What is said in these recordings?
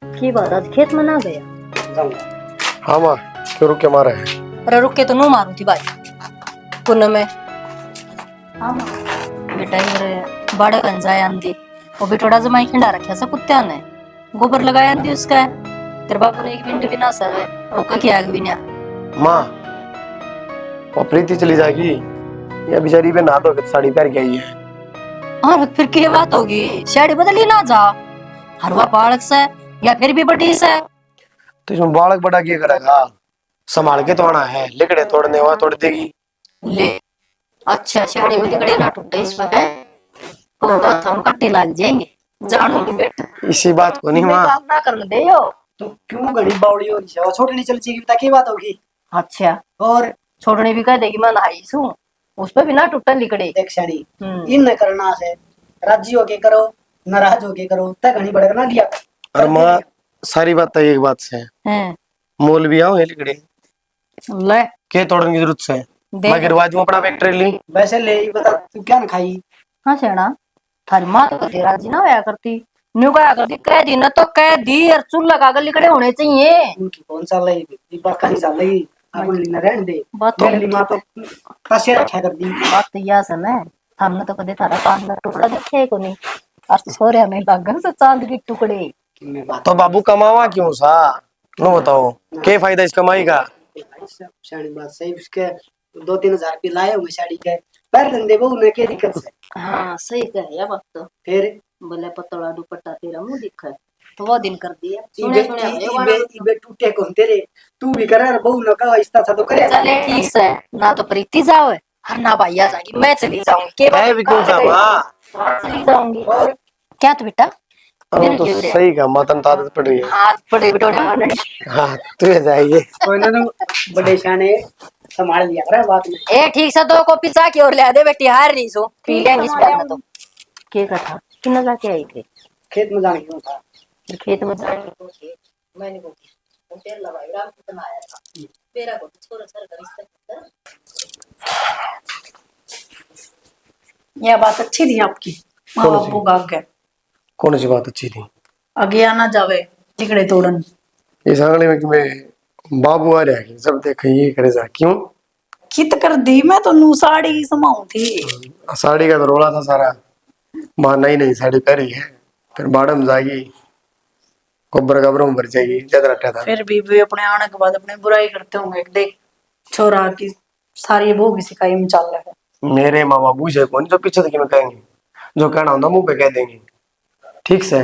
की बात आज खेत में ना गया? हाँ माँ, क्यों रुक के मारा है? अरे रुक के तो नो मारू थी भाई पुनः में। हाँ माँ बेटा ये बड़े गंजाए आंधी वो भी थोड़ा जमाई खिंडा रखा सा कुत्त्या ने गोबर लगाया आंधी उसका तेरे बाप ने एक मिनट भी ना सर ओके क्या भी ना। माँ, वो प्रीति चली जाएगी या बेचारी पे नहा धो के साड़ी पहन के आई है। और फिर क्या बात होगी? साड़ी बदली ना जा हरवा बालक से या फिर भी बड़ी से। तो इसमें बालक बड़ा क्या करेगा? संभाल के तो आना है, लिकड़े तोड़ने हुआ तोड़ देगी। ले अच्छा साड़ी में लिकड़े ना टूटे इस पर होगा तो हम कट्टे लग जाएंगे जानो नहीं बेटा। इसी बात को नहीं माँ। काम ना करने दे यो। तो क्यों घड़ी बावड़ी हो रही है? छोटनी चल जाएगी बता क्या बात होगी? अच्छा और छोड़ने भी कह देगी मैं नहाई सू उस पर भी ना टूटा लिकड़े। देख शाड़ी इन करना है, राजी होके करो नाराज होके करो तय घड़ी बढ़कर ना लिया। और माँ सारी बात तो एक बात से हैं मोल भी आओ लिकड़े ले के तोड़ने की जरूरत है। दे मैं गिरवा दूं अपना फैक्ट्री ली। वैसे ले बता तू क्या ना खाई? हाँ सेना थारी माँ तो कभी राजी ना होया करती न्यू कहा करती कह दी ना तो कह दी और चूल्हा लगाकर लिकड़े होने चाहिए। उनकी कौन सा लई ये बात का हिसाब लगी अपन लीना रहने दे। बात तो मेरी माँ तो कासे रखा कर दी। बात तो यह सन है हमने तो कभी थारा चांद का टुकड़ा देखे को नहीं और सोरे हमें लगन से चांद के टुकड़े। तो बाबू कमावा क्यों सा? नो बताओ क्या फायदा इस कमाई का? शाड़ी बात सही उसके 2-3 हजार रुपये लाए होंगे साड़ी के पैर दे वो उन्हें क्या दिक्कत है? हाँ सही कह या बात तो फिर बोले पतला दुपट्टा तेरा मुंह दिखा तो वो दिन कर दिया इबे इबे टूटे कौन तेरे तू भी करे और बहू न का इस्ता था तो करे। चले ठीक है ना तो प्रीति जाओ हर ना भैया जाएगी मैं चली जाऊंगी के मैं भी क्यों जा माँ? चली जाऊंगी। और क्या तो बेटा तो सही का मतन तो आदत पड़ रही है। हाथ बड़े बिटोड़े मारने हाँ तू जाइए। कोई ना बड़े शाने संभाल लिया करे बात में। ए ठीक से दो कॉपी चा की और ले दे बेटी हार रही सो पी लेंगे इस बार में तो के कथा कितना जाके आई थे खेत में जाने क्यों था? खेत में जाने को थे मैंने को तेल लगाई रात को तो आया था मेरा को छोरा सर कर यह बात अच्छी थी आपकी माँ बापू का आगे कौन सी बात अच्छी थी? आगे आना जावे लिकड़े तोड़न। इस आंगले में कि मैं बाबू आ रहा है सब देख ये करे जा क्यों? कित कर दी मैं तो नू साड़ी समाऊ थी। साड़ी का तो रोला था सारा। माँ नई नई साड़ी पहनी है फिर बाड़म जाएगी गोबर गबरों में भर जाएगी ज्यादा रखा था। फिर भी वे अपने आने के बाद अपने बुराई करते होंगे देख छोरा की सारी बहू की सिकाई में चल रहा है। मेरे माँ बाबू से कौन जो पीछे से कहेंगे जो कहना होता मुंह पे कह देंगे। ठीक से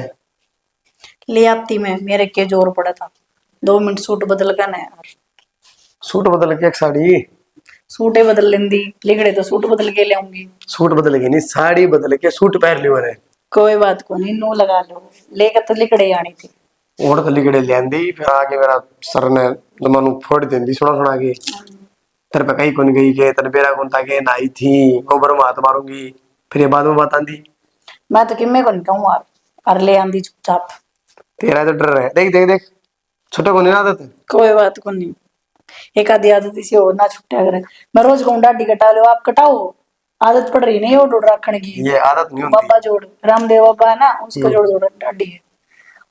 ले आती मैं मेरे के जोर पड़ा था 2 मिनट सूट बदल कर ना यार। सूट बदल के एक साड़ी सूटे बदल लेंदी लिगड़े तो सूट बदल के ले आऊंगी। सूट बदल के नहीं साड़ी बदल के सूट पहन लियो रे। कोई बात को नहीं नू लगा लो लेकर तो लिकड़े आनी थी। ओढ़ तो लिगड़े ले आंदी फिर आगे मेरा सर ने जमानू फोड़ देंदी सुना सुना के तेरे पे कहीं कौन गई के तेरे बेरा कौन था के नाई थी गोबर में हाथ मारूंगी फिर ये बाद में बात आंदी। मैं तो किम्मे को नहीं कहूँ यार और ले आंदी चुपचाप। तेरा तो डर है देख देख देख छोटे को नहीं आदत। कोई बात को नहीं एक आधी आदत इसी और ना छुट्टिया करे। मैं रोज कहूँ डाडी कटा लो आप कटाओ आदत पड़ रही नहीं वो जोड़ रखने की। ये आदत नहीं होती। बाबा जोड़ रामदेव बाबा है ना उसको जोड़ जोड़ डाडी है।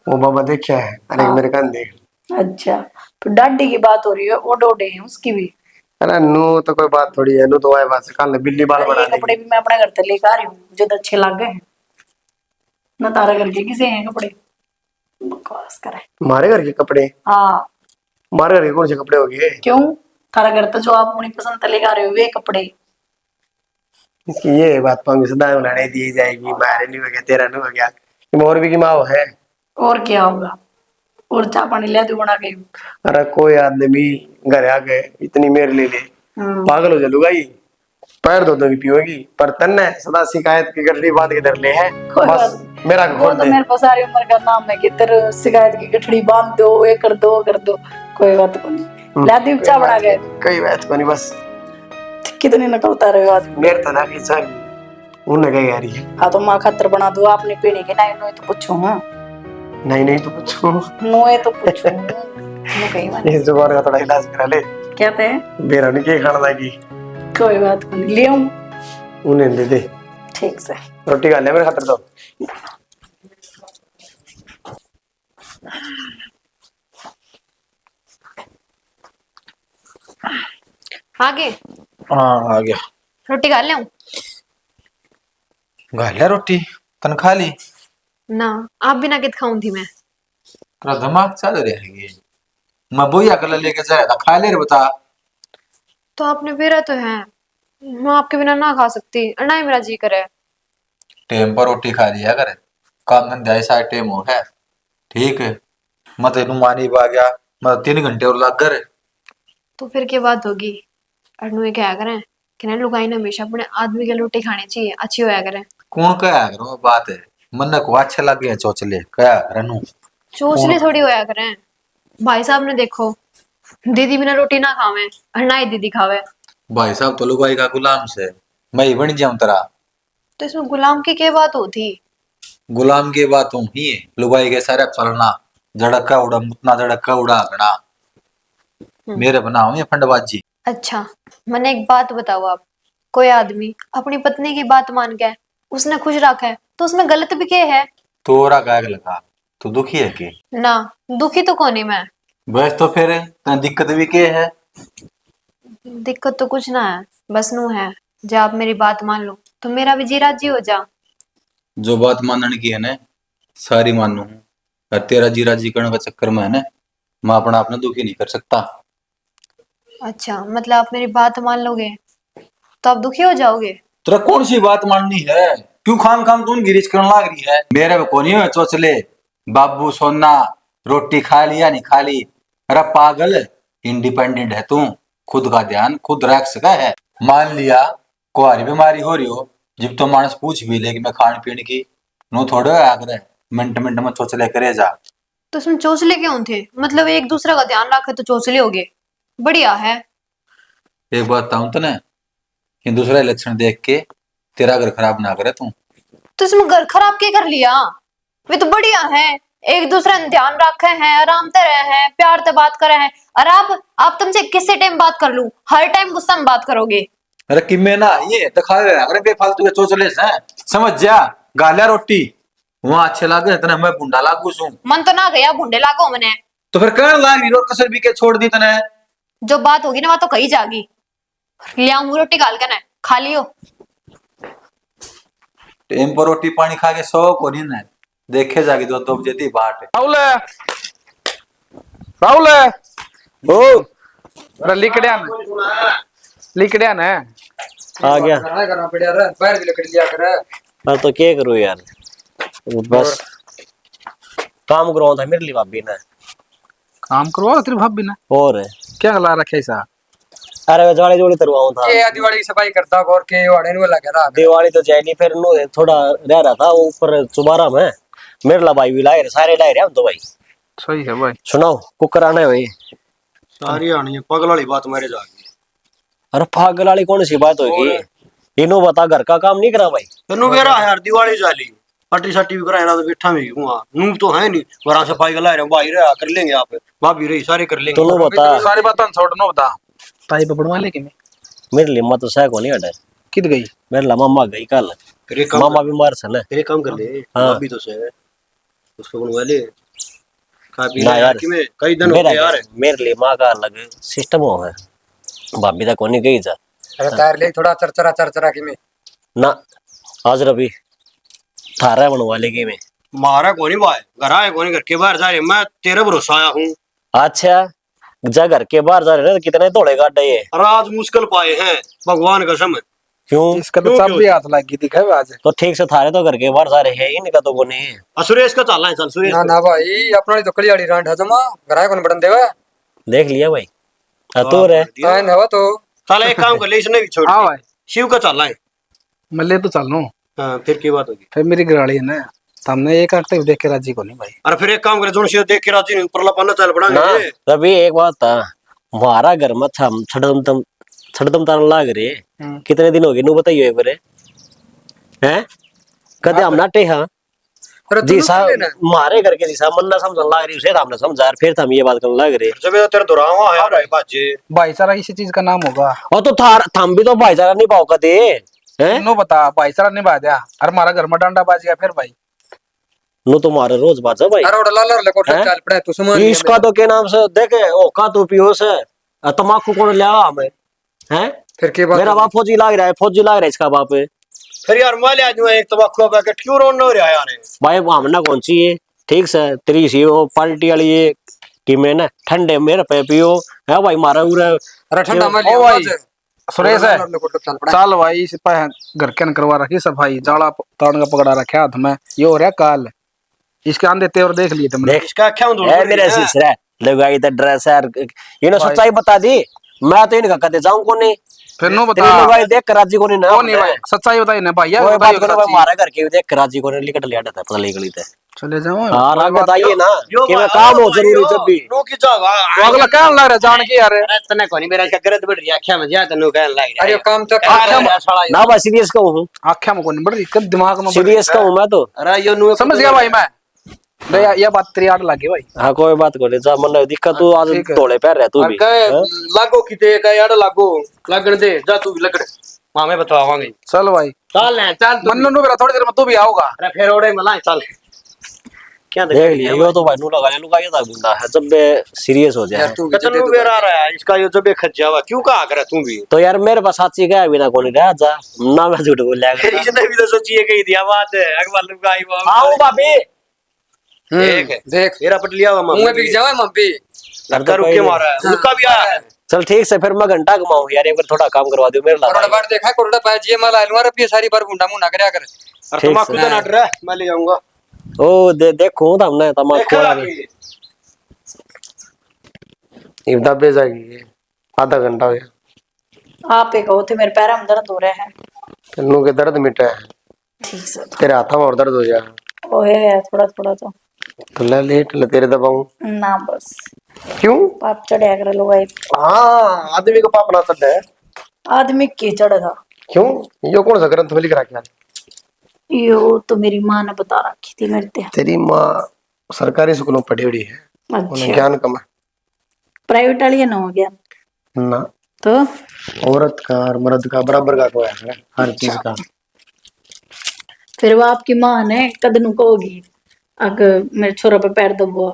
वो बाबा देखा है अरे मेरे कान देख। अच्छा तो डाडी की बात हो रही है वो डोडे है उसकी भी। अरे नू तो कोई बात थोड़ी है नू तो आए बात से कान बिल्ली बाल बना ये कपड़े भी मैं अपने घर से लेकर आ रही हूँ जो अच्छे लग गए ना तारा घर के किसे हैं कपड़े बकवास करे। हमारे घर के कपड़े? हाँ हमारे घर के कौन से कपड़े हो गए? क्यों तारा घर तो जो आप अपनी पसंद लेकर आ रहे हो वे कपड़े। इसकी ये बात पाऊंगी सदा बनाने दी जाएगी मारे नहीं हो गया तेरा नहीं हो गया मोर भी की माँ है। और क्या होगा और चाय पानी ले दो बना के। अरे कोई आदमी घर आ गए इतनी मेर ले ले पागल हो जालूगा ये पैर धो की पियोगी पर तन्ने सदा शिकायत की गठरी बात के डर ले है बस मेरा वो तो मेरे पास सारी उम्र का नाम है कि तेरे शिकायत की गठड़ी बांध दो ये कर दो कोई बात को नहीं ला दी चाय बना के। कोई बात को नहीं बस कितने नकलता रहे हो आदमी मेरे तना की चल उन गई आ रही है। हाँ तो माँ खातर बना दो आपने पीने के नहीं तो पूछो। हाँ नहीं तो पूछो नोए तो पूछो कहीं इस जुबान का थोड़ा इलाज करा ले। क्या थे बेरा नहीं के खाना लागी। कोई बात को नहीं ले आऊं उन्हें दे दे ठीक से रोटी खा ले मेरे खातर तो। आगे हाँ आ गया। रोटी खा ले गालिया रोटी तन खा ली। ना आप बिना कित खाऊं थी मैं। तेरा दिमाग चल रहा है। मैं बोया कल लेके जाया था, खा ले रे बता। तो आपने फेरा तो है, मैं आपके बिना ना खा सकती, ना ही मेरा जी करे। टेम पर रोटी खा लिया कर, काम धंधा ऐसा टेम हो है। ठीक है, मैं तेनू मानी पा गया, मैं 3 घंटे और लग गए। तो फिर क्या बात होगी। अनु ये क्या करें कि ना लुगाई ने हमेशा अपने आदमी के रोटी खानी चाहिए, अच्छी होया करें। कौन कया करो बात है, मन को अच्छे लग गए चोचले कया रनू। चोचले थोड़ी होया करें। भाई साहब ने देखो, दीदी बिना रोटी ना खावे और ना ही दीदी खावे। भाई साहब तो लुगाई का गुलाम से, मैं ही बन जाऊं तेरा। तो इसमें गुलाम की क्या बात होती। गुलाम की बात हूँ ही, लुगाई के सारे चलना, झड़का उड़ा मुतना झड़का उड़ा गना मेरे बनाओ ये फंडबाजी। अच्छा, मैंने एक बात बताओ आप, कोई आदमी अपनी पत्नी की बात मान के उसने खुश रखा है तो उसमें गलत भी क्या है। तोरा गाग लगा, तू दुखी है कि ना, दुखी तो कौन ही मैं। बस तो फिर तें दिक्कत भी क्या है। दिक्कत तो कुछ ना है, बस नू है जब आप मेरी बात मान लो तो मेरा भी जी राजी हो जा। जो बात मानने की है ना सारी मानू हूँ, और तेरा जीरा जी करने का चक्कर में है ना मैं अपना अपना दुखी नहीं कर सकता। अच्छा, मतलब आप मेरी बात मान लोगे तो आप दुखी हो जाओगे। तेरा कौन सी बात माननी है, क्यों खाम खाम तू गिरीश करने लाग रही है। मेरे को नहीं है चोचले बाबू सोना, रोटी खा ली या नहीं खा ली। अरे पागल, इंडिपेंडेंट है तू, खुद का ध्यान खुद रख सका है। मान लिया कुआरी बीमारी हो रही हो, जब तो मानस पूछ भी ले कि मैं खान पीने की नो थोड़े आकर मिनट मिनट में चोचले करे जा। तो उसमें चोचले क्यों थे, मतलब एक दूसरे का ध्यान रखे तो चोचले हो गए, बढ़िया है। एक बात बताऊं तो ना, कि दूसरा लक्षण देख के तेरा घर खराब ना करे तू। तो इसमें घर खराब क्या कर लिया, वे तो बढ़िया है। एक दूसरे ने ध्यान रखे हैं, आराम से रहे हैं, प्यार से बात करे हैं। और आप तुमसे किसी टाइम बात कर लूं, हर टाइम गुस्सा में बात करोगे। अरे किमे ना ये दिखावे अगर बेफालतू के चोचले से समझ जा। गालिया रोटी वहां अच्छे लागे तने मैं बुंडा लागू सू। मन तो ना गया भुंडे लागो मने। तो फिर कहने लागी और कसर भी के छोड़ दी तने। जो बात होगी ना वहां तो कही जागी। ले आऊंगी रोटी गाल के ना, खा लियो। टेम पर रोटी पानी खा के सो को नहीं ना देखे जागी 2-2 बजे दी बाट। राहुल राहुल ओ अरे लिकड़िया ने आ गया। करना पड़ेगा रे, बाहर भी लकड़ी लिया कर। मैं तो क्या करूँ यार, बस काम करवाओ था मेरे लिए भाभी ने। काम करवाओ तेरी भाभी ने, और क्या ला रखे ऐसा। अरे दिवाली जोड़ी करवाऊं था। ये दिवाली की सफाई करता और के वाड़े नु लगा रहा। दिवाली तो जाएगी फिर नो थोड़ा रह रहा था वो ऊपर चुबारा में। मेरे ला भाई भी लाए सारे लाए रहे हम तो भाई। सही है भाई। सुनाओ कुकर आना है भाई। सारी आनी है, पगल वाली बात मेरे जागी। अरे पागल वाली कौन सी बात होगी, इनो बता घर का काम नहीं करा भाई। तेनू बेरा यार दिवाली जाली पटरी सट्टी भी कराया ना तो बैठा भी हुआ नू तो है नहीं वहां सफाई का ला रहे भाई रहा कर लेंगे आप भाभी रही सारे कर लेंगे। तुम बता सारी बातें छोड़नो बता ताई पे पड़वा ले कि मेरे लिए मत सह को नहीं हटे। किद गई मेरे ला मम्मा गई कल, फिर एक काम मामा बीमार से ना। फिर एक काम कर ले हाँ। भाभी तो से उसको बनवा ले खा पी ना ले यार, कि मैं कई दिन हो गए यार। मेरे लिए माँ का अलग सिस्टम हो है, भाभी तक कोनी गई जा। अरे तार ले थोड़ा चरचरा कि मैं ना आज रवि थारा बनवा लेगी मैं। मारा कोनी भाई घर आए कोनी घर के बाहर जा रहे मैं तेरे भरोसा आया हूँ। अच्छा जा घर के बाहर जा रहे ना कितने दौड़े गाड्डे ये। और आज मुश्किल पाए हैं भगवान कसम। क्यों इसका तो सब भी हाथ लगी दिखा आज। तो ठीक से थारे तो घर के बाहर जा रहे हैं, इनका तो कोनी है। सुरेश का चलना है चल सुरेश ना ना भाई अपना तो कलियाड़ी रांड है जमा घर आए कौन बड़न देवा देख लिया भाई। तो रे आए नवा तो चल एक काम कर ले इसने भी छोड़ हाँ भाई शिव का चलना है। मल्ले तो चलनो हाँ फिर की बात होगी। फिर मेरी गराड़ी है ना सामने एक आंख तक देख के राजी को नहीं भाई। अरे फिर एक काम करे जोन शिव देख के राजी नहीं ऊपर पन्ना चल ना पड़ांगे। रवि एक बात था, हमारा घर में छड़दम तार लाग रहे कितने दिन हो गए नू बताइए एक बारे हैं कदे हम नाटे। हाँ जी साहब हमारे घर के जी साहब मन्ना समझ लाग रही उसे हमने समझा फिर हम ये बात करने लग रहे। जब ये तेरे दोरावा है भाई बाजे भाईचारा इसी चीज का नाम होगा। और तो थम भी तो भाईचारा नहीं पाओ कदे हैं। नो बता भाईचारा निभा दिया और हमारा घर में डंडा बाज गया फिर भाई। नु तुम्हारे रोज बाजा भाई अरे उड़ा लाल ले कोट हैं? चल पड़ा तू सामान इसका तो के नाम से देखे ओ का तो पियो से तमाकू कौन लिया हमें हैं फिर के बात मेरा बाप फौजी लाग रहा है इसका बाप है फिर यार मैं ले आजू एक तंबाकू का पैकेट क्यों रोन हो रहा है यार भाई हमने कौन सी है ठीक से तेरी सी वो पार्टी वाली ये कि मैं ना ठंडे मेरे पे पियो है भाई मारा उरे अरे ठंडा में ओ भाई लिया सुरेश है ले कोट चल पड़ा चल भाई इस पे घर के न करवा रखी सफाई जाड़ा ताड़ का पकड़ा रखा हाथ में ये हो रहा काल इसके आंधे तेवर देख लिए तुमने देख इसका क्या हूं ए मेरे सिसरा लगाई तो ड्रेस यार ये ना सच्चाई बता दी मैं तो इनका कहते जाऊं को नहीं फिर नो बता तेरी लगाई देख कराची को नहीं ना कौन नहीं भाई सच्चाई बताइए ना भाई यार कोई बात बताइए करो भाई सच्ची। मारा करके देख कराची को नहीं लिकट लिया था पता लगी गली ते चले जाओ हां राग कोई बात बताइए ना यो कि मैं भाई, काम हो भाई, जरूरी यो, जब भी नो की जागा तो अगला क्या लग रहा है जान के यार अरे तने कोनी मेरा इसका गलत बढ़ रही आंखें में जा तनु कहने लग अरे रहा ये काम तो ना भाई सीरियस कहूं हूं आख्या में कौन बढ़ रही कब दिमाग में बढ़ रही? सीरियस कहूं मैं तो अरे यो नु समझ गया भाई मैं नहीं ये बात तेरी आड़ लगी भाई हां कोई बात को नहीं जा मन दिक्कत तू आज ठीक है। तोड़े पैर रह तू और भी कहे हैं? लागो किते का यार लागो लगन दे जा तू भी लगड़ मां मैं बतावांगे चल भाई चल ना चल तू मन्नू नु मेरा थोड़ी देर में तू भी आओगा अरे फिर ओड़े मला चल क्या देख लिया यो तो भाई नु लगा लू का ये था गुंडा है जब बे सीरियस हो जाए यार तू कतनु बेर आ रहा है इसका यो जबे खत जावा क्यों कहा करे तू भी तो यार मेरे पास साची का बिना कोनी रह जा ना मैं झूठ बोल लिया फिर इसने भी तो सोचिए कही दिया बात है अकबर लुका आई वो आओ भाभी देख देख मेरा पट लिया हुआ मुंह में बिक जावे मम्मी लड़का रुक के मारा है उनका भी आया है चल ठीक से फिर मैं घंटा घुमाऊं यार एक बार थोड़ा काम करवा दो मेरे करोड़ ला बार देखा करोड़ पाए जी माल आलू रुपये सारी बार गुंडा मुंह ना करया कर और ठीक तंबाकू से। तो ना डर मैं ले जाऊंगा ओ देखो तो हमने तमाकू देखा वाला कि इब्दा पे जाएगी आधा घंटा हो गया आप ही कहो थे मेरे पैर में दर्द हो रहे हैं तेनू के दर्द मिटा है ठीक से तेरे हाथों में और दर्द हो जाए ओए थोड़ा थोड़ा तो ले लेट ले तेरे दबाऊं ना बस क्यों पाप चढ़िया कर लो भाई हाँ आदमी को पाप ना चढ़ है आदमी के चढ़ेगा क्यों यो कौन सा ग्रंथ में लिख रखा है यो तो मेरी माँ ने बता रखी थी मेरे ते तेरी माँ सरकारी स्कूलों में पढ़ी हुई है उन्हें अच्छा ज्ञान कम है प्राइवेट वाली ना हो गया ना तो औरत का और मर्द का बराबर का कोई है हर चीज का फिर वो आपकी माँ ने कदनू को होगी अगर मेरे छोरा पे पैर दबो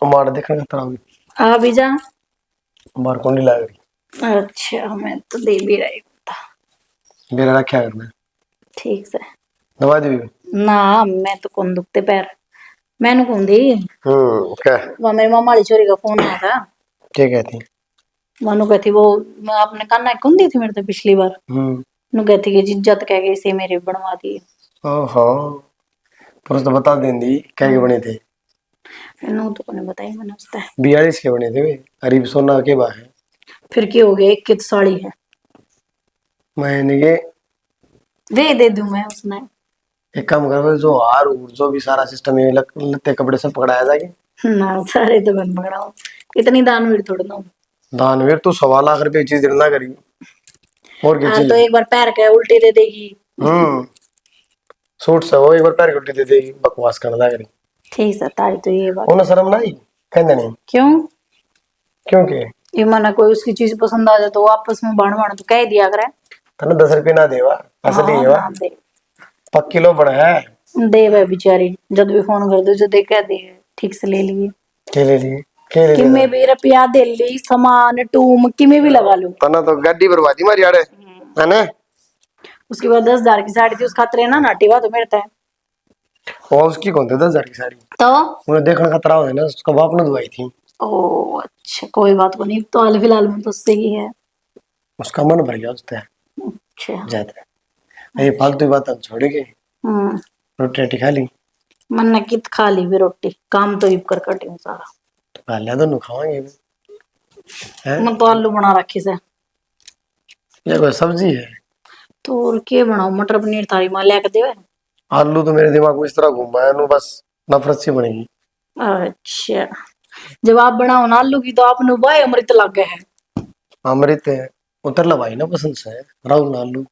हमारा देखने का तरह आ भी जा हमारे को नहीं लग रही अच्छा मैं तो दे भी रही था मेरा रखा करना ठीक से दवा दी ना मैं तो कौन दुखते पैर मैंने कौन दी क्या वहाँ मेरी मामा वाली छोरी का फोन आया था क्या कहती मानो कहती वो मैं आपने काना कौन दी थी मेरे तो पिछली बार नु कहती कि जिज्जत कह गई से मेरे बनवा दी ओहो पुरुष तो बता देंगी क्या के बने थे नु तो कोने बताई मैंने उससे 42 के बने थे वे अरीब सोना के बा है फिर क्या हो गया एक की तो साड़ी है मैंने के वे दे दूं मैं उसने एक काम कर जो हार उर जो भी सारा सिस्टम है लत्ते कपड़े सब पकड़ाया जाके ना सारे तो बन पकड़ा हूँ इतनी दानवीर थोड़ा ना हूँ। दानवीर तू 1.25 लाख रुपए चीज ना करी और क्या हाँ चीज तो एक बार पैर के उल्टी दे देगी सूट से वो एक बार पैर उल्टी दे देगी बकवास करना करी ठीक है तारी तो ये बात उन्हें शर्म नहीं कहते नहीं क्यों क्योंकि ये माना कोई उसकी चीज पसंद आ जाए तो आपस में बाण बाण तो कह दिया करे तने 10 रुपये ना देवा असली है वा हाँ, दे पक्की लो बड़ा है दे वे बेचारी जब भी फोन कर दो जो दे कह दे ठीक से ले लिए के ले लिए के ले कि लिए मैं भी रुपया दे ली सामान टूम कि मैं भी लगा लूं तना तो गाड़ी बर्बादी मारी आड़े है ना उसके बाद 10,000 की साड़ी थी उस खातिर है ना नाटी हुआ तो मेरे तय और उसकी कौन थे 10,000 की साड़ी तो उन्हें देखने खतरा है ना उसका बाप ने दुआई थी ओ अच्छा कोई बात को नहीं तो हाल फिलहाल में तो उससे ही है उसका मन भर गया उससे अच्छा ज्यादा ये फालतू बात हम छोड़ेंगे रोटी रोटी खा ली मन ने कित खा ली भी रोटी काम तो इब कर कटी हूँ सारा तो खा लिया दोनों खावांगे हैं मैं तो आलू बना रखी से ये कोई सब्जी है तो और के बनाओ मटर पनीर थाली मां लेके देवे आलू तो मेरे दिमाग में इस तरह घूमा है नो बस नफरत सी बनेगी अच्छा जब आप बनाओ ना आलू की तो आपने भाई अमृत लग गए हैं अमृत उतर ला भाई ना पसंद से राहुल आलू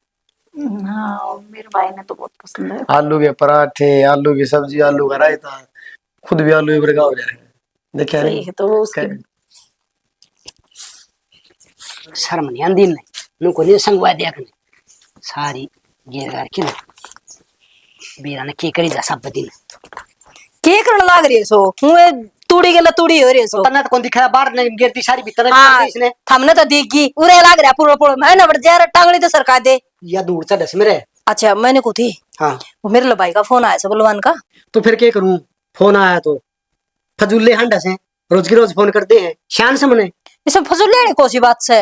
हाँ मेरे भाई ने तो बहुत पसंद है आलू के पराठे आलू की सब्जी आलू का रायता खुद भी आलू इबर का हो जाए देखिए सही है तो उसकी शर्म नहीं आंदी ने नुको ने संगवा दिया कने सारी गेर गार के बीरा ने की करी जा सब दिन के करने लाग रही है सो हुए तूड़ी के लतूड़ी हो रही है सो तना तो कौन दिखा बाहर नहीं गिरती सारी भीतर हाँ इसने हमने तो देगी उरे लाग रहा पूरा पूरा मैं ना बढ़ जा टांगड़ी तो सरका दे या दूर चढ़ मेरे। अच्छा मैंने को थी हाँ वो मेरे भाई का फोन आया था बलवान का तो फिर क्या करूं, फोन आया तो फजूले हंडा से रोज की रोज फोन करते हैं शान से मने इसमें फजूल लेने को सी बात से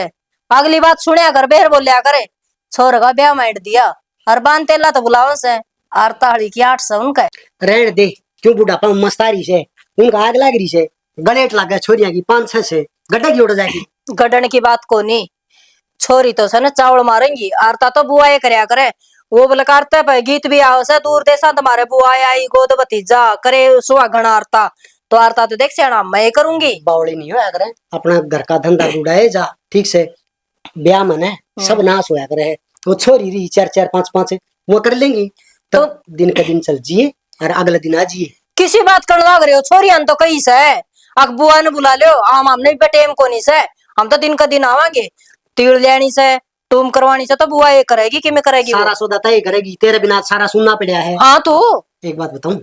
अगली बात सुनिया कर बेर बोलिया करे छोर का ब्याह माइट दिया और बान तेला तो बुलाव से आरताड़ी की 800 उनका रहने दे, क्यों बुढ़ापा में मस्तारी से उनका आग लग रही से गलेट लग गया छोरिया की 5-6 से गड्ढा की उड़ जाएगी। गडन की बात को नहीं छोरी तो से ना चावल मारेंगी आरता तो बुआ ये करया करे वो बोले करते पे गीत भी आओ से दूर देशा तुम्हारे बुआ आई गोद भतीजा करे सुहागण आरता तो आरता तो देख सेना मैं करूंगी बावड़ी नहीं होया करे, अपना घर का धंधा बुढ़ाए जा ठीक से ब्याह मने सब नाश होया करे। वो छोरी रही 4-4 5-5 वो कर लेंगी तो दिन का दिन चल जिए और अगले दिन आ जिए। किसी बात कर लाग रहे हो छोरी हम तो कहीं से अक बुआ ने बुला लो हमने भी टेम को नहीं से हम तो दिन का दिन आवांगे तीड़ लेनी से टूम करवानी से तो बुआ ये करेगी कि मैं करेगी सारा सौदा तय करेगी, तेरे बिना सारा सुनना पड़ा है। हाँ तो एक बात बताऊं,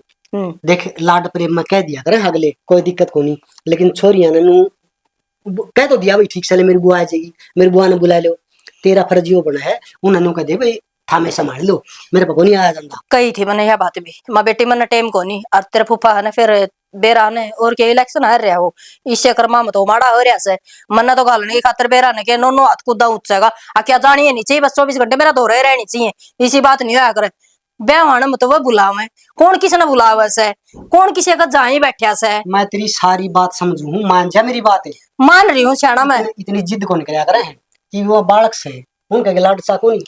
देख लाड प्रेम में कह दिया करे अगले कोई दिक्कत को नहीं, लेकिन छोरिया ने कह तो दिया भाई ठीक से मेरी बुआ आ जाएगी, मेरी बुआ ने बुला लो, तेरा फर्ज यो बना है उन्होंने कह दे भाई थामे संभाल लो, मेरे को नहीं आया जाता। कही थी मैंने यह बात भी माँ बेटी मैंने टेम को नहीं और तेरा फूफा है ना फिर बेरा ने और के इलेक्शन हार रहा हो इससे करमा में तो माड़ा हो रहा से मन्ना तो गालने की खातर बेरा ने के नो हाथ कूदा उठेगा आ क्या जानिए नहीं चाहिए बस 24 घंटे मेरा दो रहे रहनी चाहिए इसी बात नहीं होया करे ब्याह में तो वो बुलाव है कौन किसी ने बुलावा से कौन किसी का जा ही बैठा से मैं तेरी सारी बात समझू हूँ, मान जा मेरी बात है, मान रही हूँ श्याणा मैं इतनी जिद कौन कराया करे है कि वो बालक से उनका लाड सा को नहीं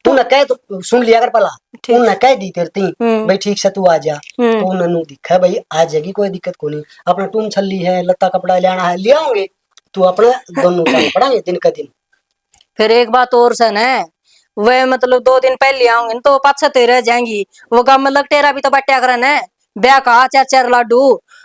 तू न कह तो सुन लिया कर पला तू न कह दी तेरती भाई ठीक से तू आ जा तो उन्होंने दिखा भाई आ जाएगी कोई दिक्कत को नहीं, अपना टूम छल्ली है लत्ता कपड़ा लेना है ले आओगे तू अपना दोनों काम पड़ाएंगे दिन का दिन। फिर एक बात और से न वह मतलब 2 दिन पहले आऊंगी तो 5-7 रह जाएंगी वो गाँव में लग टेरा भी तो बट्या करे न ब्याह का 4-4 लाडू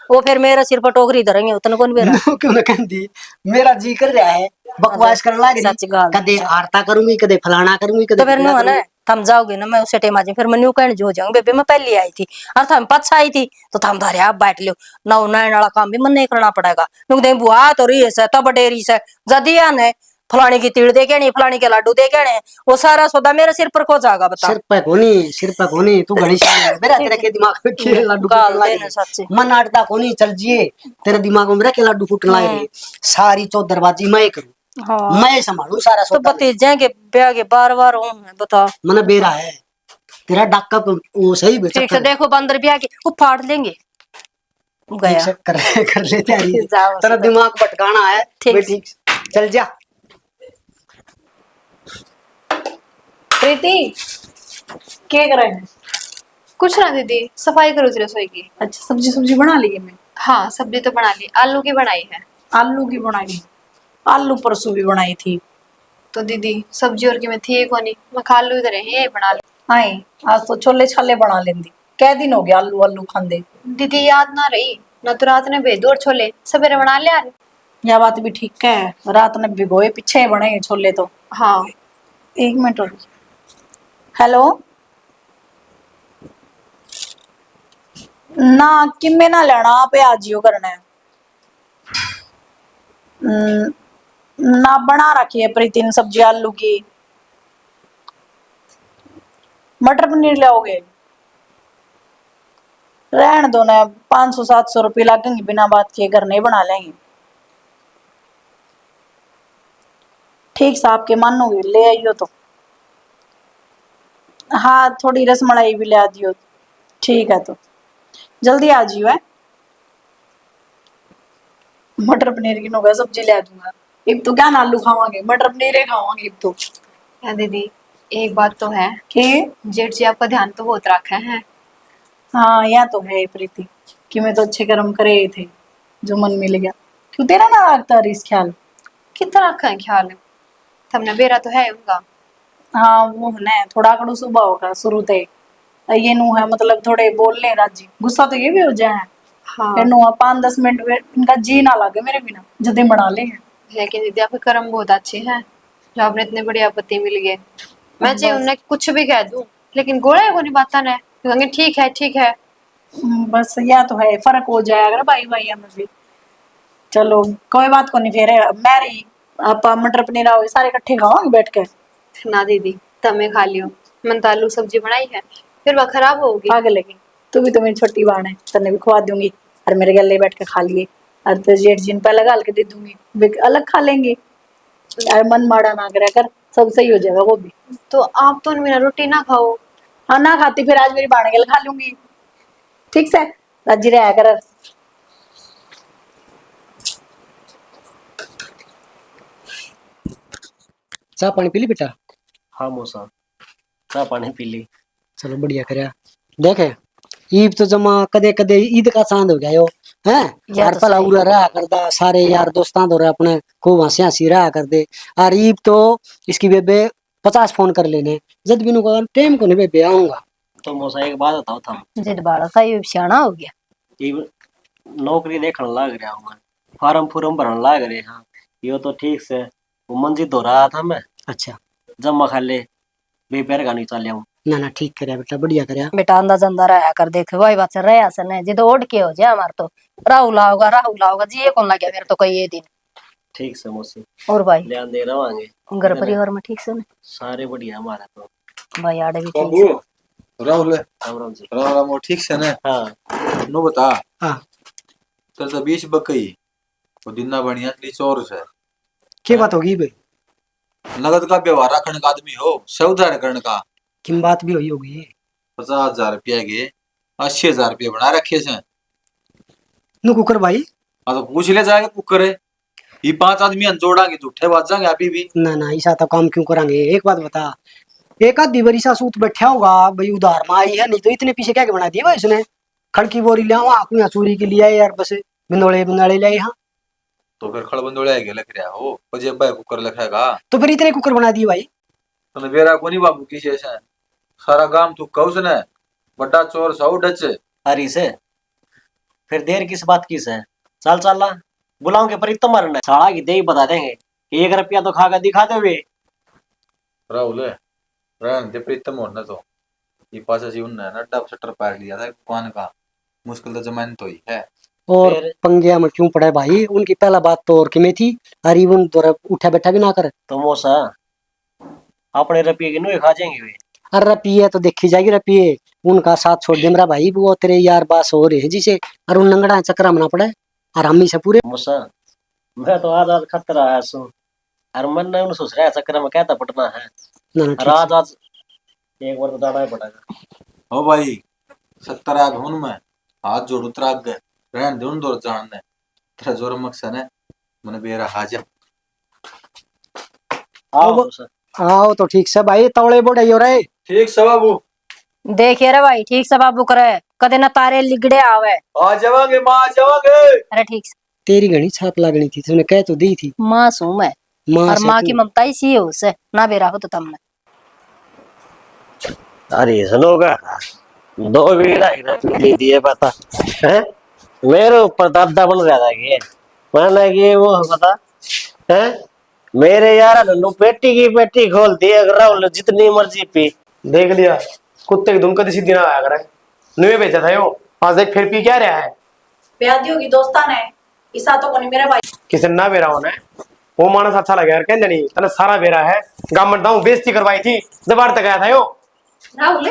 वो फिर मेरे सिर पर टोकरी धरेंगे उतने कौन बेरा क्यों न कहती मेरा जी कर रहा है बकवास करने लग रही कदे आरता करूंगी कदे फलाना करूंगी कदे तो फिर नो है ना थम जाओगे ना मैं उसे टाइम आ जाऊंगी फिर मैं न्यू कहने जो जाऊंगी बेबे मैं पहले आई थी और थम पछ आई थी तो थम धारे आप बैठ लो ना नैन वाला काम भी मन नहीं करना पड़ेगा क्योंकि बुआ तो रही है तब डेरी से जदी आने फलानी की तीड़ दे के नहीं फलानी के लाडू दे के नहीं वो सारा सौदा मेरे सिर पर को जाएगा बता सिर पे कोनी तू घड़ी शान मेरा तेरे के दिमाग में के लाडू फूटने लगे मन आटता कोनी चल जिए तेरे दिमाग में मेरा के लाडू फूटने लगे सारी चौधरबाजी मैं करूं हाँ। मैं संभालू सारा तो सौदा भतीजे के ब्याह के बार हूं बता मन बेरा है तेरा डाका वो सही ठीक से देखो बंदर ब्याह के वो फाड़ लेंगे गया कर ले तैयारी तेरा दिमाग भटकाना है ठीक चल जा। प्रीति क्या कर रहे हैं? कुछ ना दीदी सफाई करो रसोई की। अच्छा सब्जी बना ली है मैं। हाँ सब्जी तो बना ली, आलू की बनाई है। आलू की बनाई, आलू परसों भी बनाई थी। तो दीदी सब्जी और की में थी को नहीं मैं खा लू इधर है बना ली। आई आज तो छोले छाले बना लेंदी, कै दिन हो गया आलू आलू खांदे। दीदी याद ना रही ना तो रात ने भेज दो और छोले सवेरे बना लिया। यह बात भी ठीक है रात ने भिगोए पीछे बने छोले तो। हाँ 1 मिनट और। हेलो ना किम्मे ना लेना आप आजियो करना है ना बना रखी है प्रीति ने सब्जी आलू की। मटर पनीर लाओगे रहने दो ना 500-700 रुपये लगेंगे बिना बात किए घर नहीं बना लेंगे। ठीक से आपके मानोगे ले आइयो तो। हाँ थोड़ी रसमलाई भी ले दियो ठीक है तो जल्दी आ जियो है। मटर पनीर की नोगा सब्जी ले दूंगा एक तो क्या आलू खावांगे मटर पनीर ही खावांगे एक तो। दीदी एक बात तो है कि जेठ जी आपका ध्यान तो बहुत रखे हैं। हाँ यह तो है प्रीति कि मैं तो अच्छे कर्म करे थे जो मन मिल गया। क्यों तेरा ना आता इस ख्याल कितना रखा है ख्याल हमने बेरा तो है उनका। हाँ वो है थोड़ा कड़ू सुबह होगा शुरू से ये नू है मतलब थोड़े बोलने राजी गुस्सा तो ये भी हो जाए। हाँ। फिर नू 5-10 मिनट इनका जी ना लगे मेरे बिना जल्दी बना ले। लेकिन दीदी आपके कर्म बहुत अच्छे हैं जो आपने इतने बड़े आपत्ति मिल गए। मैं चाहे उन्हें कुछ भी कह दूं लेकिन गोड़ा को नहीं बात ना ठीक है बस यह तो है, फर्क हो जाएगा भाई भाई में भी। चलो कोई बात को नहीं, फिर मैरी आप मटर पनीर आओगे सारे इकट्ठे खाओगे बैठ के। ना दीदी, तमे खा लियो, मन तो आलू सब्जी बनाई है, फिर वह खराब होगी। पागल लगी तू भी, तो मेरी छोटी बहन है, तने भी खवा दूंगी और मेरे गले बैठ के खा लिए, और तो जेठ जिन पे लगा के दे दूंगी, वे अलग खा लेंगे। यार मन माड़ा ना करे कर, सब सही हो जाएगा वो भी। तो आप तो मेरा रोटी ना खाओ। हाँ ना खाती, फिर आज मेरी बहन गल खा लूंगी, ठीक से राजी रहा कर। चाह पानी पी ली बेटा? हाँ मौसा, चाह पानी पी ली। चलो बढ़िया करया। देखे ईद तो जमा कदे कदे ईद का चांद हो गया यो है यार। पला उरा रहा करदा सारे यार दोस्तां दो अपने खूब हंसी हंसी रहा कर दे। और ईद तो इसकी बेबे 50 फोन कर लेने, जद बिनु का टाइम को नहीं बेबे आऊंगा। तो मौसा एक बात बताओ था, जिद बाड़ा था ये सियाना हो गया। ये नौकरी देखने लाग रहा हूँ मैं, फार्म फूरम भरने लाग रहे। हाँ यो तो ठीक से वो मंजिल हो रहा था मैं। अच्छा जमा खा ले बेपैर का नहीं चल हूँ। ना ना ठीक करया बेटा, बढ़िया करया बेटा अंदाज अंदर रहा कर, देख वही बात से रहा से नहीं जिद ओढ़ के हो जाए हमार तो राहुल आओगा जी, ये कौन लगे मेरे तो कई ये दिन। ठीक से मौसी, और भाई ध्यान दे रवांगे। घर परिवार में ठीक से ना? सारे बढ़िया हमारा तो। भाई आड़े भी ठीक बाबू से। राहुल राम राम जी। राम राम, वो ठीक से ना? हाँ नो बता हाँ तेरे तो 20 बकई वो दिना बढ़िया असली चोर से क्या बात होगी भाई? नगद का व्यवहार रखने का आदमी हो, सौदा करने का। किम बात भी हुई होगी? 50,000 रुपया के 80,000 रुपया बना रखे से। नु कुकर भाई? हाँ तो पूछ ले जाएगा कुकर है, ये 5 आदमी हम जोड़ांगे झूठे बात जाएंगे अभी भी। ना ना ऐसा तो काम क्यों करांगे? एक बात बता, एक आध दिवरी सा सूत बैठा होगा भाई उधार में आई है, नहीं तो इतने पीछे क्या के बना दिए भाई इसने? खड़की बोरी ले आवा कुया चोरी के लिए यार, बस बिंदोले बिंदाले ले यहाँ। तो फिर खड़बंदोड़े आएगा लग रहा हो पजे भाई कुकर लिखेगा तो फिर इतने कुकर बना दिए भाई? तो बेरा को नहीं बाबू किसी ऐसा सारा गांव तू कहू से न बड़ा चोर सौ डच। हरी से फिर देर किस बात की से, चल चल ला बुलाओगे पर इतना मरना है। साड़ा की दे ही बता देंगे, 1 रुपया तो खाकर दिखा दो वे। राहुल रहन दे प्रीतम होना तो ये पास से उन नड्डा शटर पार लिया था दुकान का, मुश्किल तो जमाने तो ही है। और फिर पंगिया में क्यों पड़ा है भाई? उनकी पहला बात तो और की में थी, अरे उन तो उठा बैठा भी ना कर। तो मौसा अपने रुपये के नुए खा जाएंगे वे। अरे रपिए तो देखी जाएगी, रपिए उनका साथ छोड़ दे मेरा भाई, वो तेरे यार बास हो रहे हैं जिसे, और उन नंगड़ा चक्कर में ना पड़े और हम ही से पूरे। मौसा मैं तो आज आज खतरा आया सू और मन ने उन सोच रहा है चक्कर में कहता पटना है। ना ना और ठीक आज आज एक बार तो जाना ही पड़ेगा। ओ भाई 70 आग हुन में हाथ जोड़ उतरा गए रहन दे उन दो जान ने तेरा जोर मकसद है मैंने बेरा हाजा। आओ मौसा। आओ तो ठीक से भाई, तवड़े बोड़े हो रहे। ठीक से बाबू देखिए रे भाई ठीक से बाबू करे, कदे ना तारे लिगड़े आवे। आ जावांगे मां आ जावांगे। अरे ठीक से, तेरी घनी छाप लागनी थी, तूने कह तो दी थी। माँ सू मैं, माँ और से माँ तू- की ममता ही सी है उसे ना बेरा हो तो तुमने। अरे सुनोगा 2 बीघा ले दिए पता है मेरे ऊपर दादा बन रहा था कि मैंने कि वो पता है मेरे यार नन्नू पेटी की पेटी खोल दी, अगर राहुल जितनी मर्जी पी। देख लिया कुत्ते की धुन कभी सीधी ना आया करे, नुए बेचा था यो, आज देख फिर पी क्या रहा है। प्यादी होगी दोस्तान है इसा तो कोनी मेरा भाई। किसी ना बेरा होना वो मानस अच्छा लगा यार, कहने नहीं तने सारा बेरा है गांव में दाऊ बेइज्जती करवाई थी जबार तक आया था यो। राहुल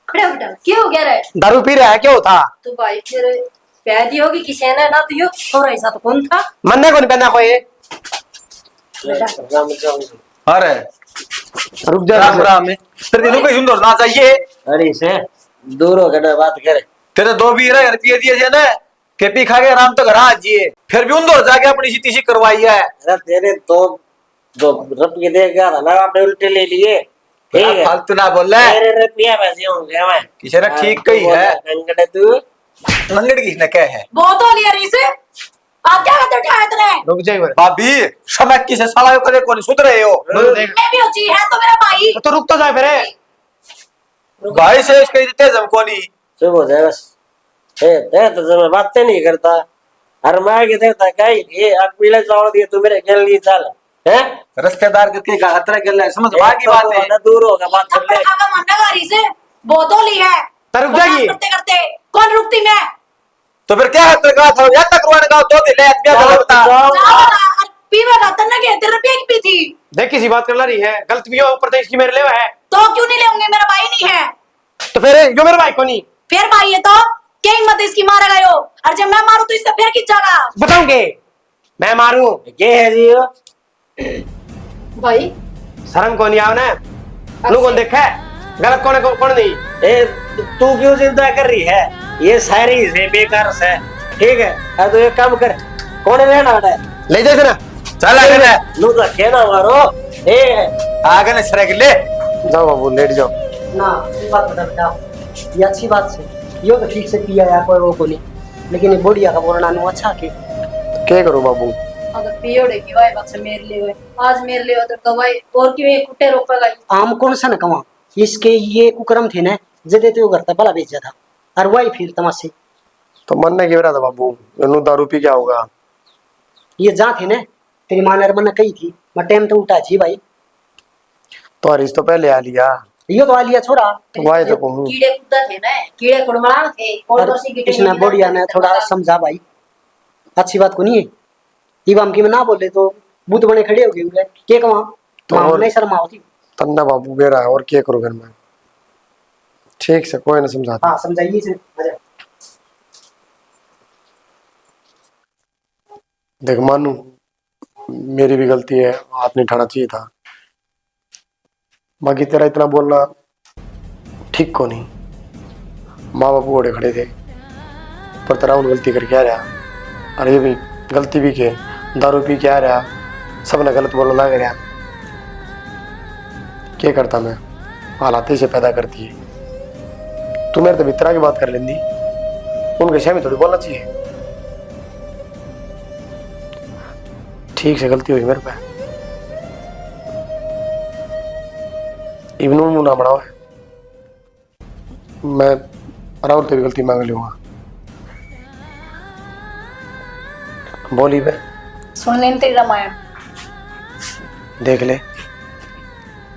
खड़े हो बेटा, क्या हो गया रे? दारू पी रहा है क्यों था? तो भाई फिर प्यादी होगी किसी ने ना, तो यो थोड़ा ऐसा तो कौन था? मन्ने को नहीं पहना कोई। अरे रुक जा राम राम में तेरे दिनों को सुंदर ना चाहिए। अरे से दूर हो गए बात करे। तेरे 2 बीघा रुपये दिए थे ना के पी खा के आराम तो घर आ जिए, फिर भी उन जाके अपनी सीती सी करवाई है। अरे तेरे तो जो रुपये दे गया था ना आपने उल्टे ले लिए, ठीक है? फालतू ना बोल रहा है, मेरे रुपया वैसे होंगे मैं किसी ने ठीक कही है। कंगड़े तू मंगड़ किसने कहे है? बहुत हो लिया रीस, आप क्या करते उठाया इतने? रुक जा एक बार। भाभी समय किसे साला यो करे कौन सुध रहे हो? देख मैं भी होची है तो मेरा भाई। तो रुक तो जा फिर। भाई से इसके देते हमको नहीं। चुप हो जाए बस। ते तो मैं बातें नहीं करता, अरे मैं के देता क्या ये आप पीले चावल दिए तू मेरे खेल लिए चल है रिश्तेदार के खतरे के लिए समझ बाकी बात है। दूर होगा बात कर ले। खाकर मरने वाली से बहुत हो ली है। तो रुक जाएगी। करते करते कौन रुकती मैं? तो फिर क्या है तेरा था या तक रुआने का दो दिन ले क्या बता पीवेगा तन्ना के तेरे रुपये की पी थी। देख किसी बात कर ला रही है, गलत भी हो ऊपर तो इसकी मेरे ले है। तो क्यों नहीं लेंगे, मेरा भाई नहीं है। तो फिर यो मेरे भाई को नहीं फिर भाई है तो क्या हिम्मत इसकी मारा गयो, और जब मैं मारू तो इसका फिर खींचागा। बताऊंगे मैं मारू ये है जी भाई शर्म को नहीं आवना नु कौन देखा है गलत कौन है कौन नहीं। ए तू क्यों चिंता कर रही है, ये सारी से बेकार से ठीक है। अब तो एक काम कर, कौन रहना है ले जाए ना चल आगे ले नु तो कहना मारो ए आगे ना सर ले जाओ बाबू लेट जाओ। ना ये बात बता बेटा, ये अच्छी बात से यो तो ठीक से पिया या कोई वो को नहीं, लेकिन ये बुढ़िया का बोलना नु अच्छा के क्या करूं बाबू। अगर पियोड़े की वाई बात से मेरे लिए हुए आज मेरे लिए तो कवाई और क्यों ये कुत्ते रोकेगा। आम कौन सा न कमा, इसके ये कुकर्म थे ना जदे तो करता भला बेच जाता और वही फिर तमाशे। तो मन ने क्या था बाबू नु दारू पी क्या होगा। ये जा थे ना तेरी माँ ने मन कही थी मैं टाइम तो उठा छी भाई। तो हरीश तो पहले आ लिया यो तो आ लिया छोरा तो वाई तो कहूं कीड़े कुत्ता थे ना, कीड़े कुड़मड़ा थे और और दोषी की इसने बुढ़िया ने थोड़ा समझा भाई, अच्छी बात को नहीं है। इवाम की में ना बोले तो बूत बने खड़े हो गए के कमा तो मां और- नहीं शर्मा होती। तन्ना बाबू बेरा है और क्या करूं घर में। ठीक से कोई ना समझाता। हाँ समझाइए इसे आजा। देख मानू मेरी भी गलती है, हाथ नहीं उठाना चाहिए था। बाकी तेरा इतना बोलना ठीक को नहीं, माँ बापू घोड़े खड़े थे पर तेरा उन गलती करके आ रहा। अरे ये भी गलती भी के दारू पी के आ रहा, सबने गलत बोलना लग रहा। क्या करता मैं, हालात से पैदा करती है। तू मेरे तो मित्रा की बात कर लेंदी, उनके शह में थोड़ी बोलना चाहिए। ठीक से गलती हुई मेरे पे, इवनू ना बढ़ाओ है। मैं राहुल तेरी गलती मांग लूंगा। बोली बे सुन लेन तेरी रामायण। देख ले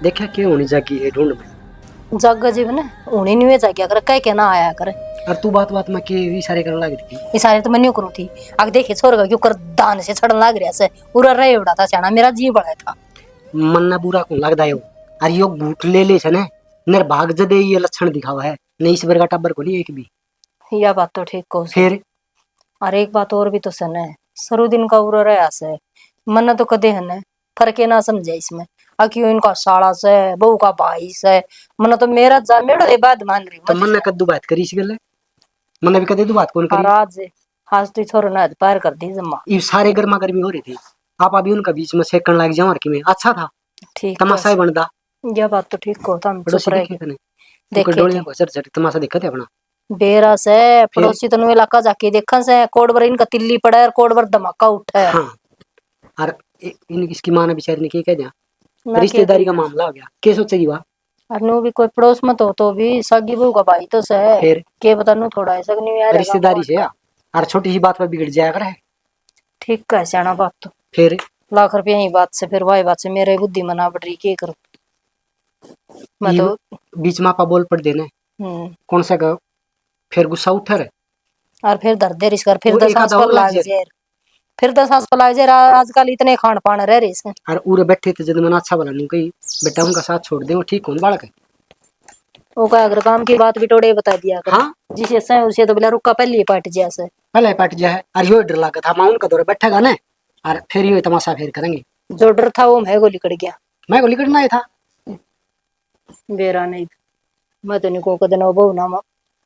देखा क्यों होनी जागी है ढूंढ में जग जीवन उन्हीं नहीं जागिया कर कह के ना आया कर। और तू बात बात में के इशारे करने लग रही थी। इशारे तो मैं नहीं करूँ थी, आग देखे छोर का क्यों कर दान से छड़न लाग रहा से पूरा रहे उड़ा था सियाना मेरा जी बड़ा था। मन ना बुरा को लगदा है और यो भूख ले छे ने नर भाग जदे ये लक्षण दिखावा है नहीं इस का टब्बर को नहीं एक भी। यह बात तो ठीक को फिर और एक बात और भी तो सन है, सरू दिन का उरा रहा से मन तो कदे है न फर्क ना समझे इसमें। क्यों इनका साड़ा से बहू का भाई से मन तो मेरा जा मेरे बात मान रही तो मन ने कद्दू बात करी इस गल मन भी कदे तू बात कौन करी। आज तो छोरो ना पार कर दी जम्मा। ये सारे गर्मा गर्मी हो रही थी, आप अभी उनका बीच में सेकन लग जाओ कि में अच्छा था ठीक तमाशा ही बनता। यह बात तो ठीक को हम चुप पड़ोसी रह देखे गए। कने देखे डोलियां को चर तमाशा देखा थे अपना बेरा से पड़ोसी तनु इलाका जाके देखन से कोड बर इनका तिल्ली पड़ा है और कोड बर धमाका उठा है। हाँ और इन इसकी मां ने बेचारी ने क्या कह दिया ना रिश्तेदारी का मामला हो गया क्या सोचेगी वह। और नो भी कोई पड़ोस में तो भी सगी बहू का भाई तो से फिर के बता नु थोड़ा ऐसा नहीं यार रिश्तेदारी से और छोटी सी बात पर बिगड़ जाया कर है। ठीक है सियाना बात तो फिर लाख रुपया ही बात से फिर वाई बात से मेरे बुद्धि मना पड़ रही के करूं मैं तो। बीच में आपा बोल पड़ देना कौन सा का फिर गुस्सा उठा रहे और फिर दर्द देर कर फिर वो 10 एक सांस आधा पर और लाग लग जाए फिर 10 सांस पर लाग जाए। आजकल इतने खान पान रह रहे हैं और उरे बैठे थे जब मैंने अच्छा बोला नहीं कही बेटा उनका साथ छोड़ दे वो ठीक कौन बालक है। वो का अगर काम की बात भी टोड़े बता दिया कर। हाँ जिसे से उसे तो बिला रुका पहले ही पाट जैसे पहले पट जाए और यो डर लगा था माउंट का दौरे बैठेगा ना और फिर यो तमाशा फिर करेंगे। जो डर था वो मैं गोली कट गया मैं गोली करना था बेरा नहीं मैं तो नहीं को कदन बहू ना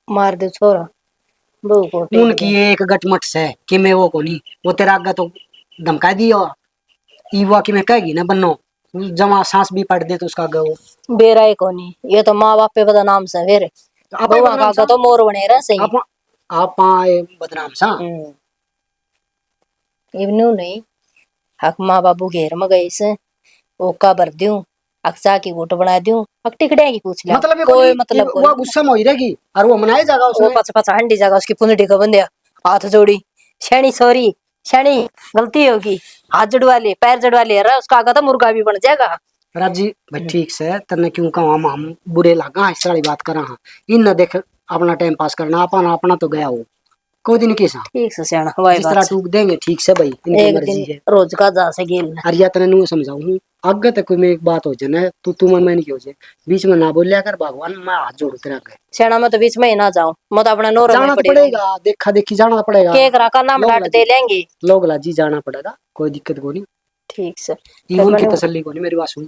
मार दे छोरा बहू को उनकी एक गटमट से कि मैं वो को नहीं वो तेरा आगे तो धमका दिया ईवा की मैं कहेगी ना बनो जमा सांस भी पड़ दे तो उसका आगे वो बेरा ही को नहीं ये तो माँ बाप पे बदा नाम से फिर बहू का आगे तो मोर बने रहे सही आप बदनाम सा इवनू नहीं हक माँ बाबू घेर में गई से ओका भर दूं अक्सा की वोट बना दूं अकटी खड़े की पूछ लिया मतलब कोई मतलब वो गुस्सा में हो रहेगी और वो मनाए जाएगा वो उसमें पचा पचा हंडी जाएगा उसकी पुंजड़ी का बंदिया हाथ जोड़ी शैनी सॉरी शैनी गलती होगी हाथ जड़वा ले पैर जड़वा ले रहा उसका आगा तो मुर्गा भी बन जाएगा। राजी भाई ठीक से तने क्यों कहा हम बुरे लगा इस वाली बात करा इन न देख अपना टाइम पास करना, अपना अपना तो गया हो कोई दिन कैसा ठीक से सियाना हवाई जिस बात तरह से। टूक देंगे ठीक से भाई, इनकी एक मर्जी दिन है। रोज का जा से गेल ना। अरे या तने नु समझाऊं आगे तक कोई में एक बात हो जाए तू मन में नहीं हो जाए, बीच में ना बोलिया कर भगवान, मैं हाथ जोड़ तेरा गए सियाना मैं तो बीच में ही ना जाऊं, मैं तो अपना नौरों में जाना तो पड़ी पड़ेगा, देखा देखी जाना पड़ेगा, के करा का नाम लोग डांट लाजी दे लेंगे। लोग लाजी जाना पड़ेगा, कोई दिक्कत को नहीं। ठीक से ये फिर उनकी मैंने तसल्ली को नहीं, मेरी बात सुन,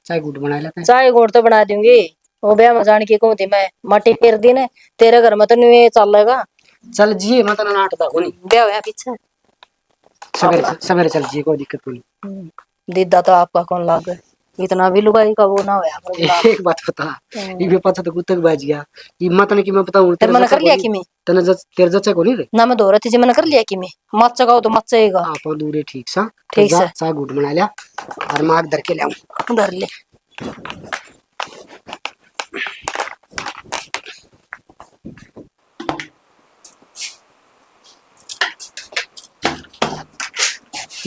चाय गुड बना लेते हैं। चाय गोड़ तो बना दूंगी, वो ब्याह में जान की कहूँ थी मैं मट्टी फेर दी ने, तेरे घर में तो नहीं चलेगा। चल जी मैं तना नाटदा को नहीं, ब्याह हुआ पीछे सवेरे सवेरे चल जी, कोई दिक्कत को नहीं। दीदा तो आपका कौन लागे, इतना भी लुगाई का वो ना होया करो गुलाब। एक बात बता, ये पता तो कुत्ते बज गया, ये मत ने कि मैं बताऊं तेरे मन कर लिया कि मैं तने तेरे जच्चे को नहीं रे ना, मैं दो रही थी मन कर लिया कि मैं मत चगाओ तो मत चेगा। आप दूरे ठीक सा ठीक जा से चा गुड बना लिया और मार धर के ले आऊं। धर ले।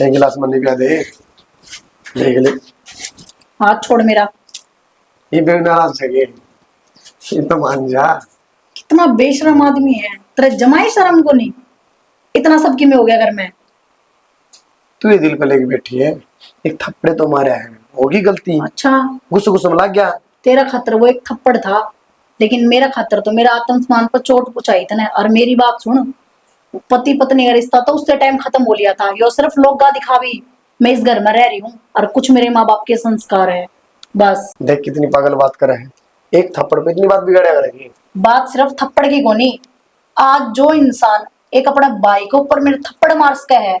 एक गिलास मनी पिया दे, देख ले हाथ छोड़ मेरा। ये भी नाराज है ये तो मान जा। कितना बेशरम आदमी है, तेरे जमाई शर्म को नहीं, इतना सब किमें हो गया घर में। तू ये दिल पे लेके बैठी है, एक थप्पड़े तो मारे हैं, होगी गलती, अच्छा गुस्सा गुस्सा में लग गया। तेरा खातर वो एक थप्पड़ था, लेकिन मेरा खातर तो मेरा आत्मसम्मान पर चोट पहुंचाई थने। और मेरी बात सुन, पति पत्नी का रिश्ता तो उससे टाइम खत्म हो लिया था, यो सिर्फ लोग गा दिखावी। मैं इस घर में रह रही हूँ और कुछ मेरे माँ बाप के संस्कार है बस। देख कितनी पागल बात करे है, एक थप्पड़ पे इतनी बात बिगाड़े करेगी। बात सिर्फ थप्पड़ की कोनी, आज जो इंसान एक अपने भाई के ऊपर मेरे थप्पड़ मार सके है,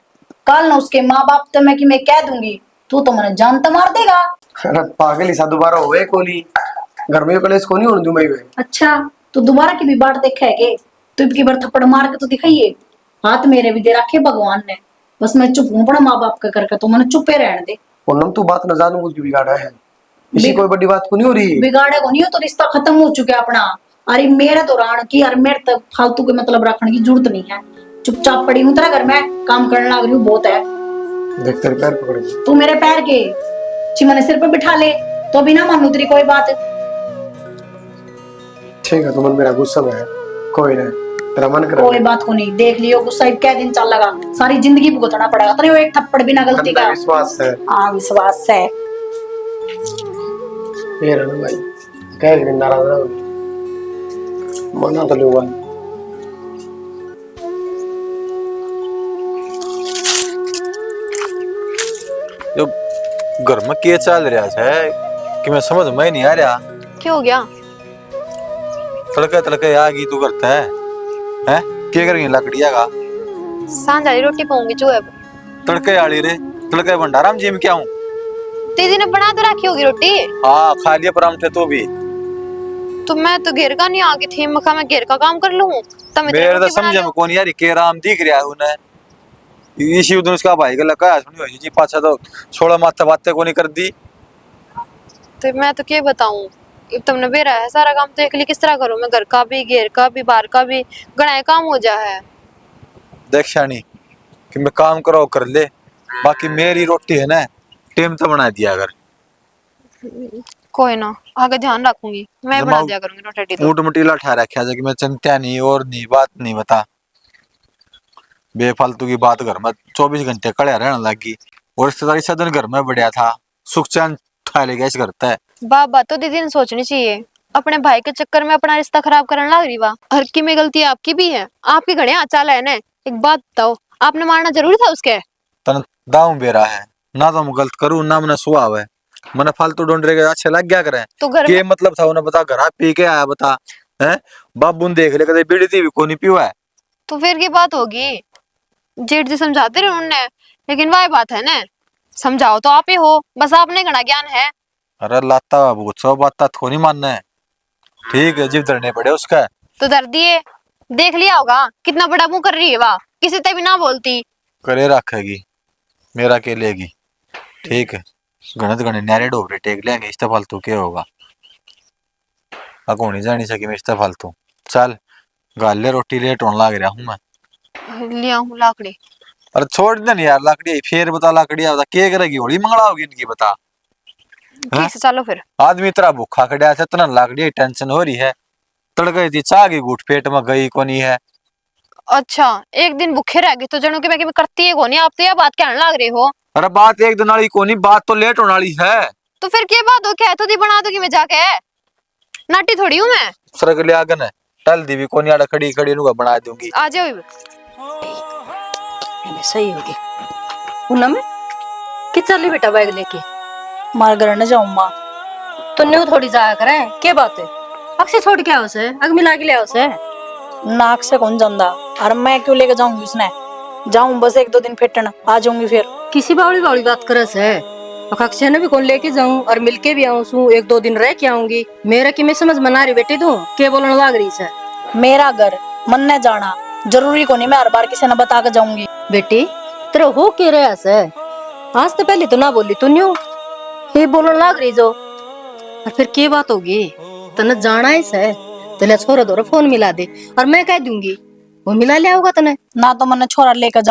कल ना उसके माँ बाप तो मैं कि मैं कह दूंगी तू तो मैंने जान तो मार देगा। अरे पागल ही सा दोबारा होए कोली, घर में कलेश को नहीं होने दूं मैं। अच्छा तू दोबारा की भी बात देखा है के, तू की बार थप्पड़ मार के तो दिखाइए, हाथ मेरे भी दे रखे भगवान ने, बस मैं चुप हूँ पड़ा माँ बाप का करके, तो मैंने चुपे रहने दे। पूनम तू बात न जानू कुछ बिगाड़ा है, इसी कोई बड़ी बात को नहीं हो रही। बिगाड़े को नहीं हो तो रिश्ता खत्म हो चुका है अपना। अरे मेरे तो राण की, अरे मेरे तक फालतू के मतलब रखने की जरूरत नहीं है, चुपचाप पड़ी हूँ तेरा घर में काम करने लग रही हूँ बहुत है। देख तेरे पैर पकड़ तू मेरे पैर के चिमने सिर पे बिठा ले तो भी ना मानू तेरी कोई बात। ठीक है, तुम मेरा गुस्सा में है, कोई नहीं, तेरा मन कर कोई बात को नहीं, देख लियो गुस्सा क्या दिन चल लगा, सारी जिंदगी भुगतना पड़ेगा तेरे, वो एक थप्पड़ बिना गलती का। विश्वास है। हाँ विश्वास है। ये रहना भाई, कह दिन नाराज रहो, मना तो लूंगा। जो घर में क्या चल रहा है कि मैं समझ में नहीं आ रहा। क्या हो गया? तड़के तड़के आ गई तू करता है हैं? क्या करेंगे लकड़िया का? सांझ वाली रोटी पाऊंगी जो है। तड़के आड़ी रे, तड़के भंडारा में जिम क्या हूँ? दीदी ने बना तो रखी होगी रोटी। हाँ खा लिया परांठे तो भी। तो मैं तो घेर का नहीं आगे थी, मखा मैं घेर का काम कर लूं तब मैं मेरे तो समझ में कौन यार के राम दिख रहा है उन्हें, इसी उधर उसका भाई का लगा सुनी हुई जी पाछा तो छोड़ा माथा बातें को नहीं कर दी। तो मैं तो क्या बताऊं, तुमने बेरा है सारा काम तो अकेली किस तरह करूं मैं, घर का भी घेर का भी बाहर का भी गणाए काम हो जा है। देख शानी कि मैं काम करो कर ले, बाकी मेरी रोटी है ना टेम तो बना दिया अगर। कोई ना आगे ध्यान रखूंगी, मैं बना दिया करूंगी रोटी तो। ऊट मुटीला ठा रखा है कि मैं चिंता नहीं और नहीं बात नहीं बता, बेफालतू की बात घर में 24 घंटे कड़े रहने लगी, और रिश्तेदारी सदन घर में बढ़िया था, सुख चैन ठा लेगा इस करता है। बात तो दीदी ने सोचनी चाहिए, अपने भाई के चक्कर में अपना रिश्ता खराब करने लग रही वाह। हर की में गलती आपकी भी है, आपकी घड़े चाल है ना। एक बात बताओ, आपने मारना जरूरी था उसके? तन दाऊ बेरा है ना, तो मैं गलत करूँ ना मैंने सुहाव है, मैंने फालतू ढूंढ रहे अच्छे लग गया करे तो घर के मतलब था उन्हें बता, घर पी के आया बता है, बाबू ने देख ले कदे बीड़ी थी भी को नहीं पियो है। तो फिर की बात होगी, जेठ जी समझाते रहे उन्होंने, लेकिन वह बात है ना, समझाओ तो आप ही हो, बस आपने घना ज्ञान है। अरे लाता बाबू सौ बात थोड़ी मानना है, ठीक है जीव धरने पड़े उसका। तो दर दिए, देख लिया होगा कितना बड़ा मुंह कर रही है वाह, किसी से भी ना बोलती। करे रखेगी मेरा के लेगी, ठीक है गणत गणे न्यारे डोबरे टेक लेंगे, इस फालतू क्या होगा, अको नहीं जानी सकी मैं इस फालतू। चल गाले रोटी लेट होने लग रहा हूँ मैं, लिया हूँ लाकड़ी। अरे छोड़ दे नहीं यार लकड़ी, फिर बता लकड़ी बता क्या करेगी, होली मंगला होगी इनकी बता। ठीक से चलो फिर। आदमी तेरा भूखा खड़ा है, इतना लकड़ी टेंशन हो रही है, तड़के थी चाह की घूट पेट में गई कोनी है। अच्छा एक दिन भूखे रह गए तो जनों के बैगे में करती है कोनी, आप तो यह बात कहने लग रहे हो। अरे बात एक दिन वाली कोनी, बात तो लेट होने वाली है। तो फिर क्या बात हो, क्या तो दी बना दूंगी मैं जाके, नाटी थोड़ी हूँ मैं। सरक ले आगन है टल दी भी कोनी, आड़ा खड़ी खड़ी नुका बना दूंगी। आ जाओ। सही होगी। पूनम कि चली बेटा बैग लेके मार घर न जाऊं माँ। तो न्यू थोड़ी जाया करे, क्या बात है? अक्सर छोड़ के आओ से, अग मिला के ले आओ से। नाक से कौन ਜਾਂਦਾ और मैं क्यों लेके जाऊंगी उसने, जाऊं बस 1-2 दिन फिटन आ जाऊंगी फिर। किसी बावली बावली बात करे से, अक्षय ने भी कौन लेके जाऊं और मिलके भी आऊं सू, 1-2 दिन रह के आऊंगी। मेरा की मैं समझ मना रही बेटी तू क्या बोलने लग रही से? मेरा घर मन ने जाना जरूरी को नहीं, मैं हर बार किसी ने बता के जाऊंगी। बेटी तेरा हो के रहा से, आज तो पहले तो ना बोली तू न्यू ये बोलने लग रही जो, और फिर क्या बात होगी? तने जाना है से तले छोरा दो फोन मिला दे और मैं कह दूंगी वो मिला ले आओगा तने। ना तो मैंने छोरा लेके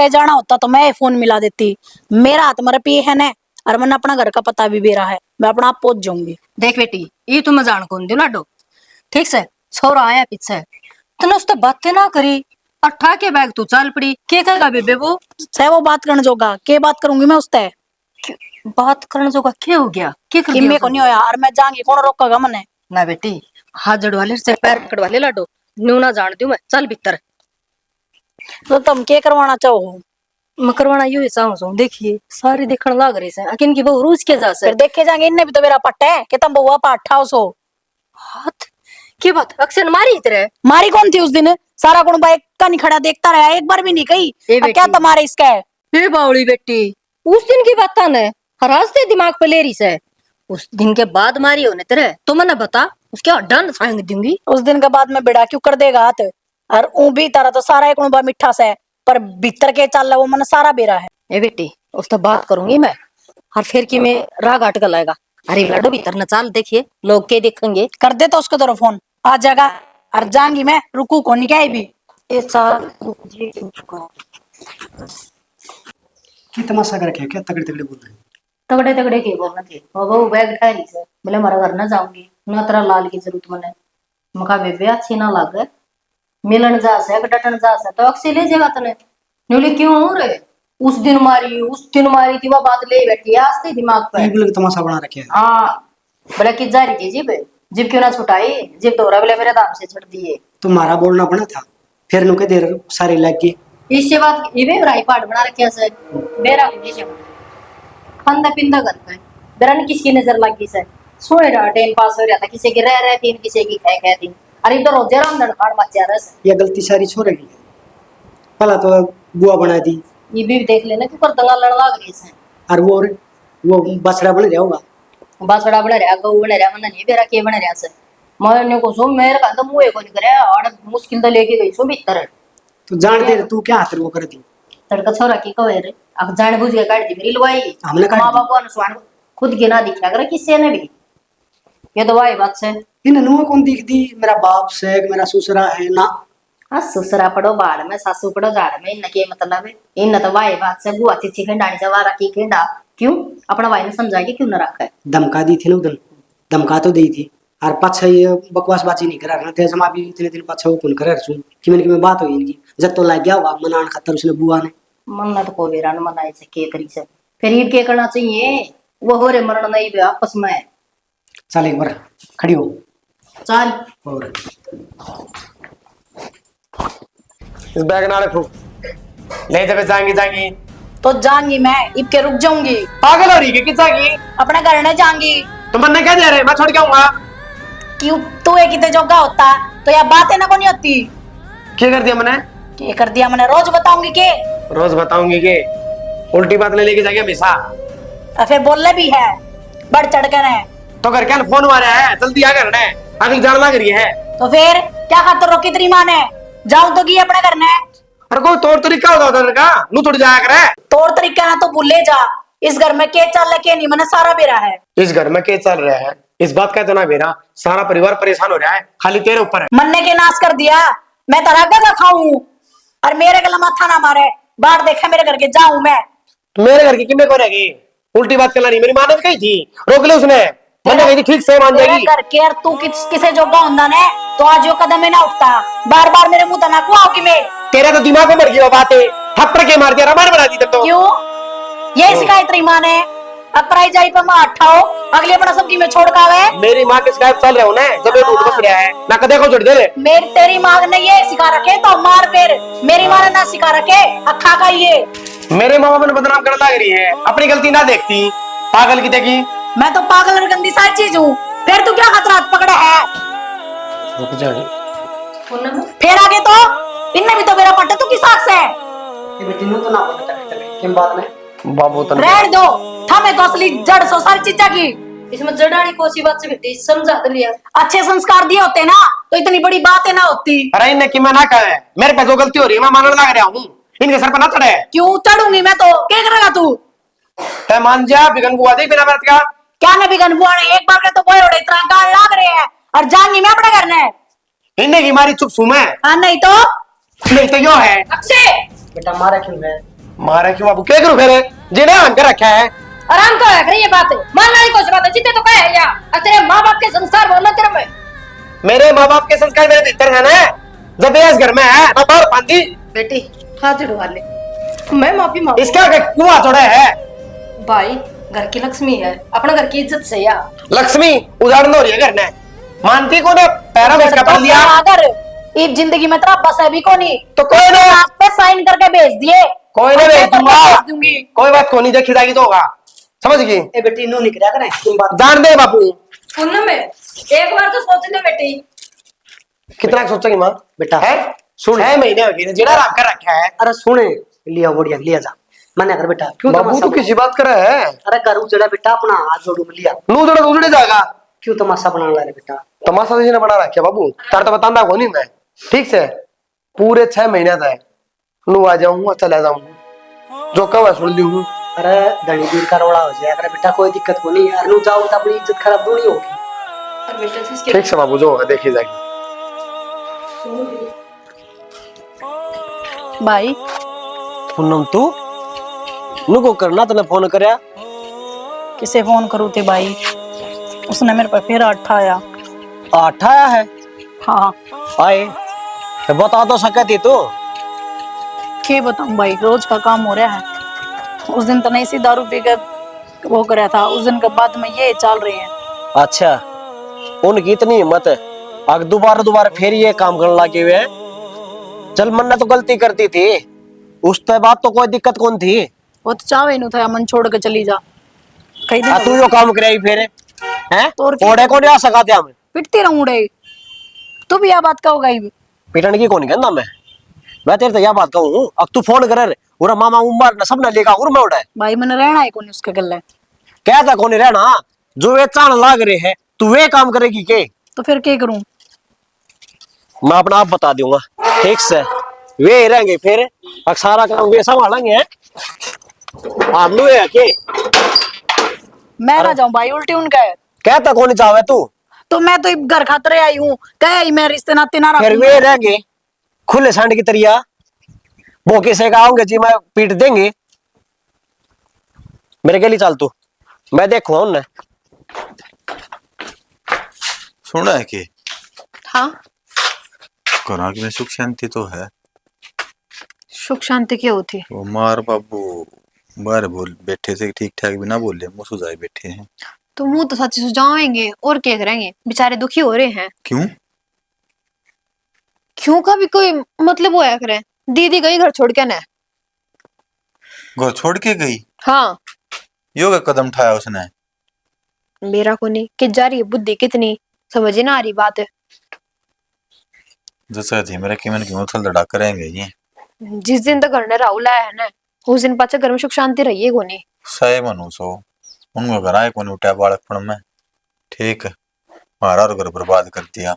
जाना होता तो मैं फोन मिला देती। मेरा हाथ मेरे पे है ना, और मैंने अपना घर का पता भी बेरा है, मैं अपना आप पहुंच जाऊंगी। देख बेटी ये तो मैं जान कौन दू लाडो, ठीक से छोरा आया पीछे तने उससे बातें ना करी और ठा के बैग तू चल पड़ी, क्या कहेगा बेबे वो? सह वो बात करने जोगा के बात करूंगी मैं उससे? बात करने जोगा क्या हो गया? क्या कर कि दिया मैं को नहीं होया और मैं जाऊंगी, कौन रोकेगा मने? ना बेटी हाथ जड़वा ले से पैर पकड़वा ले लाडो, न्यू ना जान दू मैं, चल भीतर। तो तुम क्या करवाना चाहो? मैं करवाना यू चाहूं सू, देखिए सारे देखने लग रही से अकिन की बहु रोज के जा से फिर देखे जाएंगे, इनने भी तो मेरा पट्टा है कि तुम बहुआ पाठा हो सो। हाथ की बात अक्सर मारी इतरे मारी कौन थी उस दिन? सारा गुण बाइक का नहीं खड़ा देखता रहा, एक बार भी नहीं कही क्या तुम्हारे इसका है? ये बावली बेटी उस दिन की बात ने हरासते दिमाग पे ले रही से, उस दिन के बाद मारी होने तेरे तो मैंने बता उसके अड्डा सांग दूंगी। उस दिन के बाद में बेड़ा क्यों कर देगा हाथ? और ऊ भी तारा तो सारा एक बा मिठा से, पर भीतर के चल वो मन सारा बेरा है। ए बेटी उस तो बात करूंगी मैं, और फिर की मैं राग अटक लाएगा। अरे लाडो भीतर न चाल, देखिए लोग के देखेंगे। कर दे तो उसको तरफ फोन आ जाएगा और जाऊंगी मैं, रुकू को नहीं क्या भी ये साल की तमाशा कर रखे क्या तगड़े तगड़े बोल रहे हैं? तगड़े तगड़े के बोलना थे वो बैग उठा ली से, बोले हमारा घर ना जाऊंगी ना तेरा लाल की जरूरत मने। मका बेबे अच्छी ना लागे मिलन जा से डटन जा से तो अक्सी ले जाएगा तने न्यूली क्यों हो रे? उस दिन मारी थी वो बात ले बैठी आज ते दिमाग पे। ये बोले कि तमाशा बना रखे है। हाँ बोले कि जा रही थी जिब क्यों ना छुटाई, जिब दोहरा बोले मेरे दाम से छुट दिए। तुम्हारा बोलना बना था फिर नुके देर सारे लग गए। इससे बात ये भी राई पाट बना रखे से बेरा कुछ से खंदा पिंदा कर पे बेरा ने किसकी नजर लगी से, सोए रहा टाइम पास हो रहा था, किसी की रह तीन किसी की खै तीन। अरे इधर रोजे रामदन खाड़ मच जा रहा है। ये गलती सारी छोड़ेगी, पहला तो बुआ बना दी, ये भी देख लेना कि पर दंगा लड़ लग रही से, और वो बछड़ा बन जाओगा, बासड़ा बन रहा गऊ बन रहा मन नहीं बेरा के बन रहा से। मैं को सो मेरे का तो मुंह को नहीं करे और मुश्किल तो लेके गई सो भीतर। तो जान दे तू क्या हाथ वो कर दी तड़का छोरा की कहे रे अब जान बुझ के काट दी मेरी लुगाई। हमने काट माँ बाप अनुस्वान खुद के ना दिखा करे किसी ने भी, ये तो वाई बात से। इन नुआ कौन दिख दी? मेरा बाप से मेरा ससुरा है ना। हाँ ससुरा पड़ो बाढ़ में सासू पड़ो झाड़ में, इन के मतलब है इन तो वाई बात से बुआ चिची खिंडानी से वारा की खिंडा क्यों अपना भाई ने समझा के क्यों न रखा है? धमका दी थी ना उधर, धमका तो दी थी और पाछा ये बकवासबाजी नहीं करा रहा थे जमा भी इतने दिन पाछा वो कौन करे सुन कि मैंने बात हुई इनकी जब तो लग गया हुआ मनान खातर उसने बुआ ने मन्नत को बेरा न मनाए से के करी से फिर ईद के करना चाहिए वो हो रे मरण नहीं भी आपस में। चल एक बार खड़ी हो चल और इस बैग ना रखो, ले जब जाएंगी तो जाऊंगी मैं, इब के रुक जाऊंगी। पागल हो रही है कि जाएगी? अपने घर न जाऊंगी तो मन ने क्या दे रहे मैं छोड़ के आऊंगा। क्यों तू एक इतने जोगा होता तो यह बातें ना को नहीं होती। क्या कर दिया मैंने? क्या कर दिया मैंने? रोज बताऊंगी के रोज बताऊंगी के उल्टी बात ले लेके जाएंगे हमेशा। और फिर बोलने भी है बढ़ चढ़ कर है तो घर क्या फोन मारा है, जल्दी आ करना है, अगली जान लग रही है। तो फिर क्या खातर रोकी तेरी माँ ने? जाऊं तो की अपने घर ने। अरे कोई तौर तरीका होता उधर का नू थोड़ी जाया करे। तौर तरीका ना तो भूले जा, इस घर में के चल के नहीं मैंने सारा बेरा है। इस घर में क्या चल रहा है इस बात का तो ना बेरा, सारा परिवार परेशान हो रहा है, खाली तेरे ऊपर है। मन्ने के नाश कर दिया, मैं तरह का खाऊं और मेरे गला माथा ना मारे। बाहर देखा मेरे घर के जाऊं मैं। तो मेरे घर की किन्ने को रहेगी? उल्टी बात करना नहीं, मेरी माँ ने भी कही थी रोक ले उसने। मैंने कही थी ठीक से मान तेरे जाएगी। घर के यार तू किसे जोगा होंदा ने तो आज यो कदम ही ना उठता। बार बार मेरे मुंह तना कुआओ कि मैं तेरा तो दिमाग में मर गई वो बात है, थप्पड़ के मार दिया रमान बना दी तब तो। क्यों ये शिकायत तेरी मां ने अपराई जाई पे मां अठाओ अगले अपना सबकी में छोड़ कावे। मेरी माँ के शिकायत चल रहे हो ना, जब ये बस रहा है ना कदे को जोड़ दे रे। मेरी तेरी मां ने ये सिखा रखे तो मार फिर मेरी मां ने ना सिखा रखे अखा का ये। मेरे माँ बाप ने बदनाम करने लग रही है, अपनी गलती ना देखती, पागल की देखी। मैं तो पागल और गंदी सारी चीज हूँ, फिर तू क्या खतरा पकड़ा है। रुक जा, फिर आगे तो इनने भी तो मेरा पट्टे तू किस हक से है। ये बेटी नु तो ना बोले तक किन बात में बाबू तो रहने दो थमे तो असली जड़ सो सारी चीजा की। इसमें जड़ानी कोसी बात से बेटी समझा तो लिया। अच्छे संस्कार दिए होते ना तो इतनी बड़ी बात है ना होती। अरे इनने कि मैं ना कहे, मेरे पे जो गलती हो रही है मैं मानने लग रहा हूँ, इनके सर पर ना चढ़े। क्यों चढ़ूंगी मैं तो क्या करेगा तू। तय मान जा बिगन बुआ दे बिना व्रत का। क्या ने बिगन बुआ ने एक बार के तो कोई रोड़े इतना गाल लाग रहे हैं और जान नहीं मैं अपने करने इनने की मारी चुप सू मैं, नहीं तो यो है। अक्षय बेटा मारा क्यों है? मारा क्यों बाबू, क्या करूं फिर जिन्हें अंकर रखा है। आराम तो है ये बात मानना ही कोई बात है जितने तो कहे है या तेरे माँ बाप के संस्कार बोलना तेरे में। मेरे माँ बाप के संस्कार मेरे भीतर है ना, जब ये इस घर में है मैं बाहर फांदी। बेटी हाथ जुड़वा ले, मैं माफी मांगू। इसका कुआ थोड़ा है भाई घर की लक्ष्मी है, अपना घर की इज्जत से या लक्ष्मी उदाहरण हो रही है घर ने, मानती को ने पैरों में इसका पड़ लिया। अगर इस जिंदगी में तेरा बस है भी को नहीं तो कोई ना, आप पे साइन करके भेज दिए कोई ना भेज दूंगा, दूंगी। कोई बात को नहीं, देखी जाएगी तो होगा, समझ गई। ए बेटी नु निकला करे किन बात जान दे बापू, सुन में एक बार तो सोच ले बेटी। कितना सोचेगी माँ बेटा है, सुन 6 महीने हो गए जेड़ा राम कर रखा है। अरे सुने लिया बढ़िया लिया जा मना कर बेटा क्यों बाबू तू किसी बात कर रहा है, अरे कर उजड़ा बेटा अपना हाथ जोड़ू लिया नू जोड़ा उजड़े जाएगा। क्यों तमाशा बना ला रे बेटा? तमाशा जी ने बना रखा बाबू, तार तो बताना को नहीं मैं ठीक से पूरे 6 महीने तक नू आ जाऊंगा चला जाऊंगा जो कब सुन ली हूँ। अरे धनी दूर का रोड़ा हो जाए अरे बेटा कोई दिक्कत को नहीं यार, नू जाओ तो अपनी इज्जत खराब नहीं होगी। ठीक से बाबू जो होगा देखी जाएगी। भाई पूनम तू नुको करना तने फोन करया, किसे फोन करूँ थे भाई, उसने मेरे पे फिर अठाया। आठ आया है हाँ आए तो बता तो सकती तू। क्या बताऊं भाई, रोज का काम हो रहा है। उस दिन तो नहीं सी दारू पी कर वो कराया था, उस दिन के बाद में ये चल रहे हैं। अच्छा उनकी इतनी हिम्मत है अगर दोबारा फिर ये काम करने लगे हुए हैं। चल मन ने तो गलती करती थी, उस पे बात तो कोई दिक्कत कौन थी। वो तो चावे नु था मन छोड़ के चली जा कहीं दिन तू जो काम कराई फिर हैं और क्या? ओड़े को नहीं आ सका थे हमें पिटती रहूं रे, तू भी यह बात कहोगा ही। पिटन की कौन कहना मैं तेरे तो यह बात कहूँ अब तू फोन करे उरा मामा उमर न सब न लेगा उर में उड़ा भाई मैंने रहना है कौन उसके गले, कहता कौन रहना जो वे चाण लाग रहे है तू वे काम करेगी के। तो फिर क्या करूं? मैं अपना आप बता दूंगा ठीक से, वे रहेंगे फिर सारा काम वे संभालेंगे हम लोग है के। मैं ना जाऊं भाई उल्टी उनका है। कहता कौन चाहे तू, तो मैं तो घर खातर आई हूँ, कहे मैं रिश्ते नाते ना फिर रखूं। वे रहेंगे खुले संड की तरिया वो किसे का आऊंगे जी मैं पीट देंगे। मेरे के लिए चल तू मैं देखूंगा उन्हें। सुना है कि हाँ घराक में सुख शांति तो है, सुख शांति क्या होती है? वो मार बाबू बाहर बोल बैठे से ठीक ठाक भी ना बोले मुंह सुझाए बैठे हैं। तो मुंह तो सच्ची सुझावेंगे और क्या करेंगे, बेचारे दुखी हो रहे हैं। क्यों क्यों का भी कोई मतलब होया करे। दीदी गई घर छोड़ के ना। घर छोड़ के गई? हाँ योगा कदम उठाया उसने? मेरा को नहीं कि जा रही है बुद्धि कितनी, समझ ही ना आ रही बात है। जैसा थी मेरा कि मैंने क्यों उथल धड़ा करेंगे ये। जिस दिन तक घर ने राहुल आया है ना उस दिन पाचा घर में सुख शांति रही है को नहीं। सही मनु सो उनको घर आए को नहीं उठा बालकपन में, ठीक है मारा और घर बर्बाद कर दिया।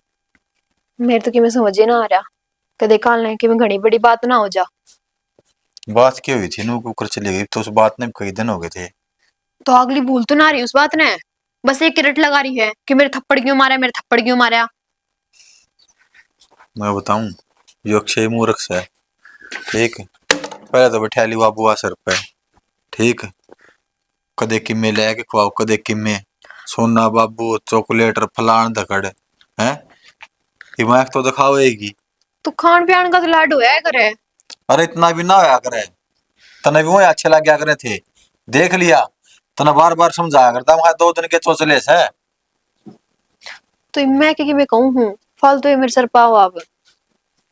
मेरे तो कि मैं समझ ही ना आ रहा कदे काल ने कि मैं घनी बड़ी बात ना हो जा। बात क्या हुई थी नू कुकर चली गई तो उस बात ने कई दिन हो गए थे। तो अगली भूल तो ना रही उस बात ने, बस एक किरट लगा रही है कि मेरे थप्पड़ क्यों मारा, मेरे थप्पड़ क्यों मारा। मैं बताऊं यो अक्षय मूर्ख से है, ठीक है पहले तो बैठा ली बाबू सर पे, ठीक कदे किम्मे ले के खुआओ कदे किम्मे सोना बाबू चॉकलेट और फलान धकड़ है दिमाग तो दिखावेगी। तो खान पियान का तो लाडू है करे। अरे इतना भी ना होया करे, तने भी वो अच्छे लग गया करे थे, देख लिया तना बार बार समझाया करता मैं 2 दिन के चोचले से। तो मैं कि मैं कहूँ हूँ फालतू ये मेरे सर पाओ आप।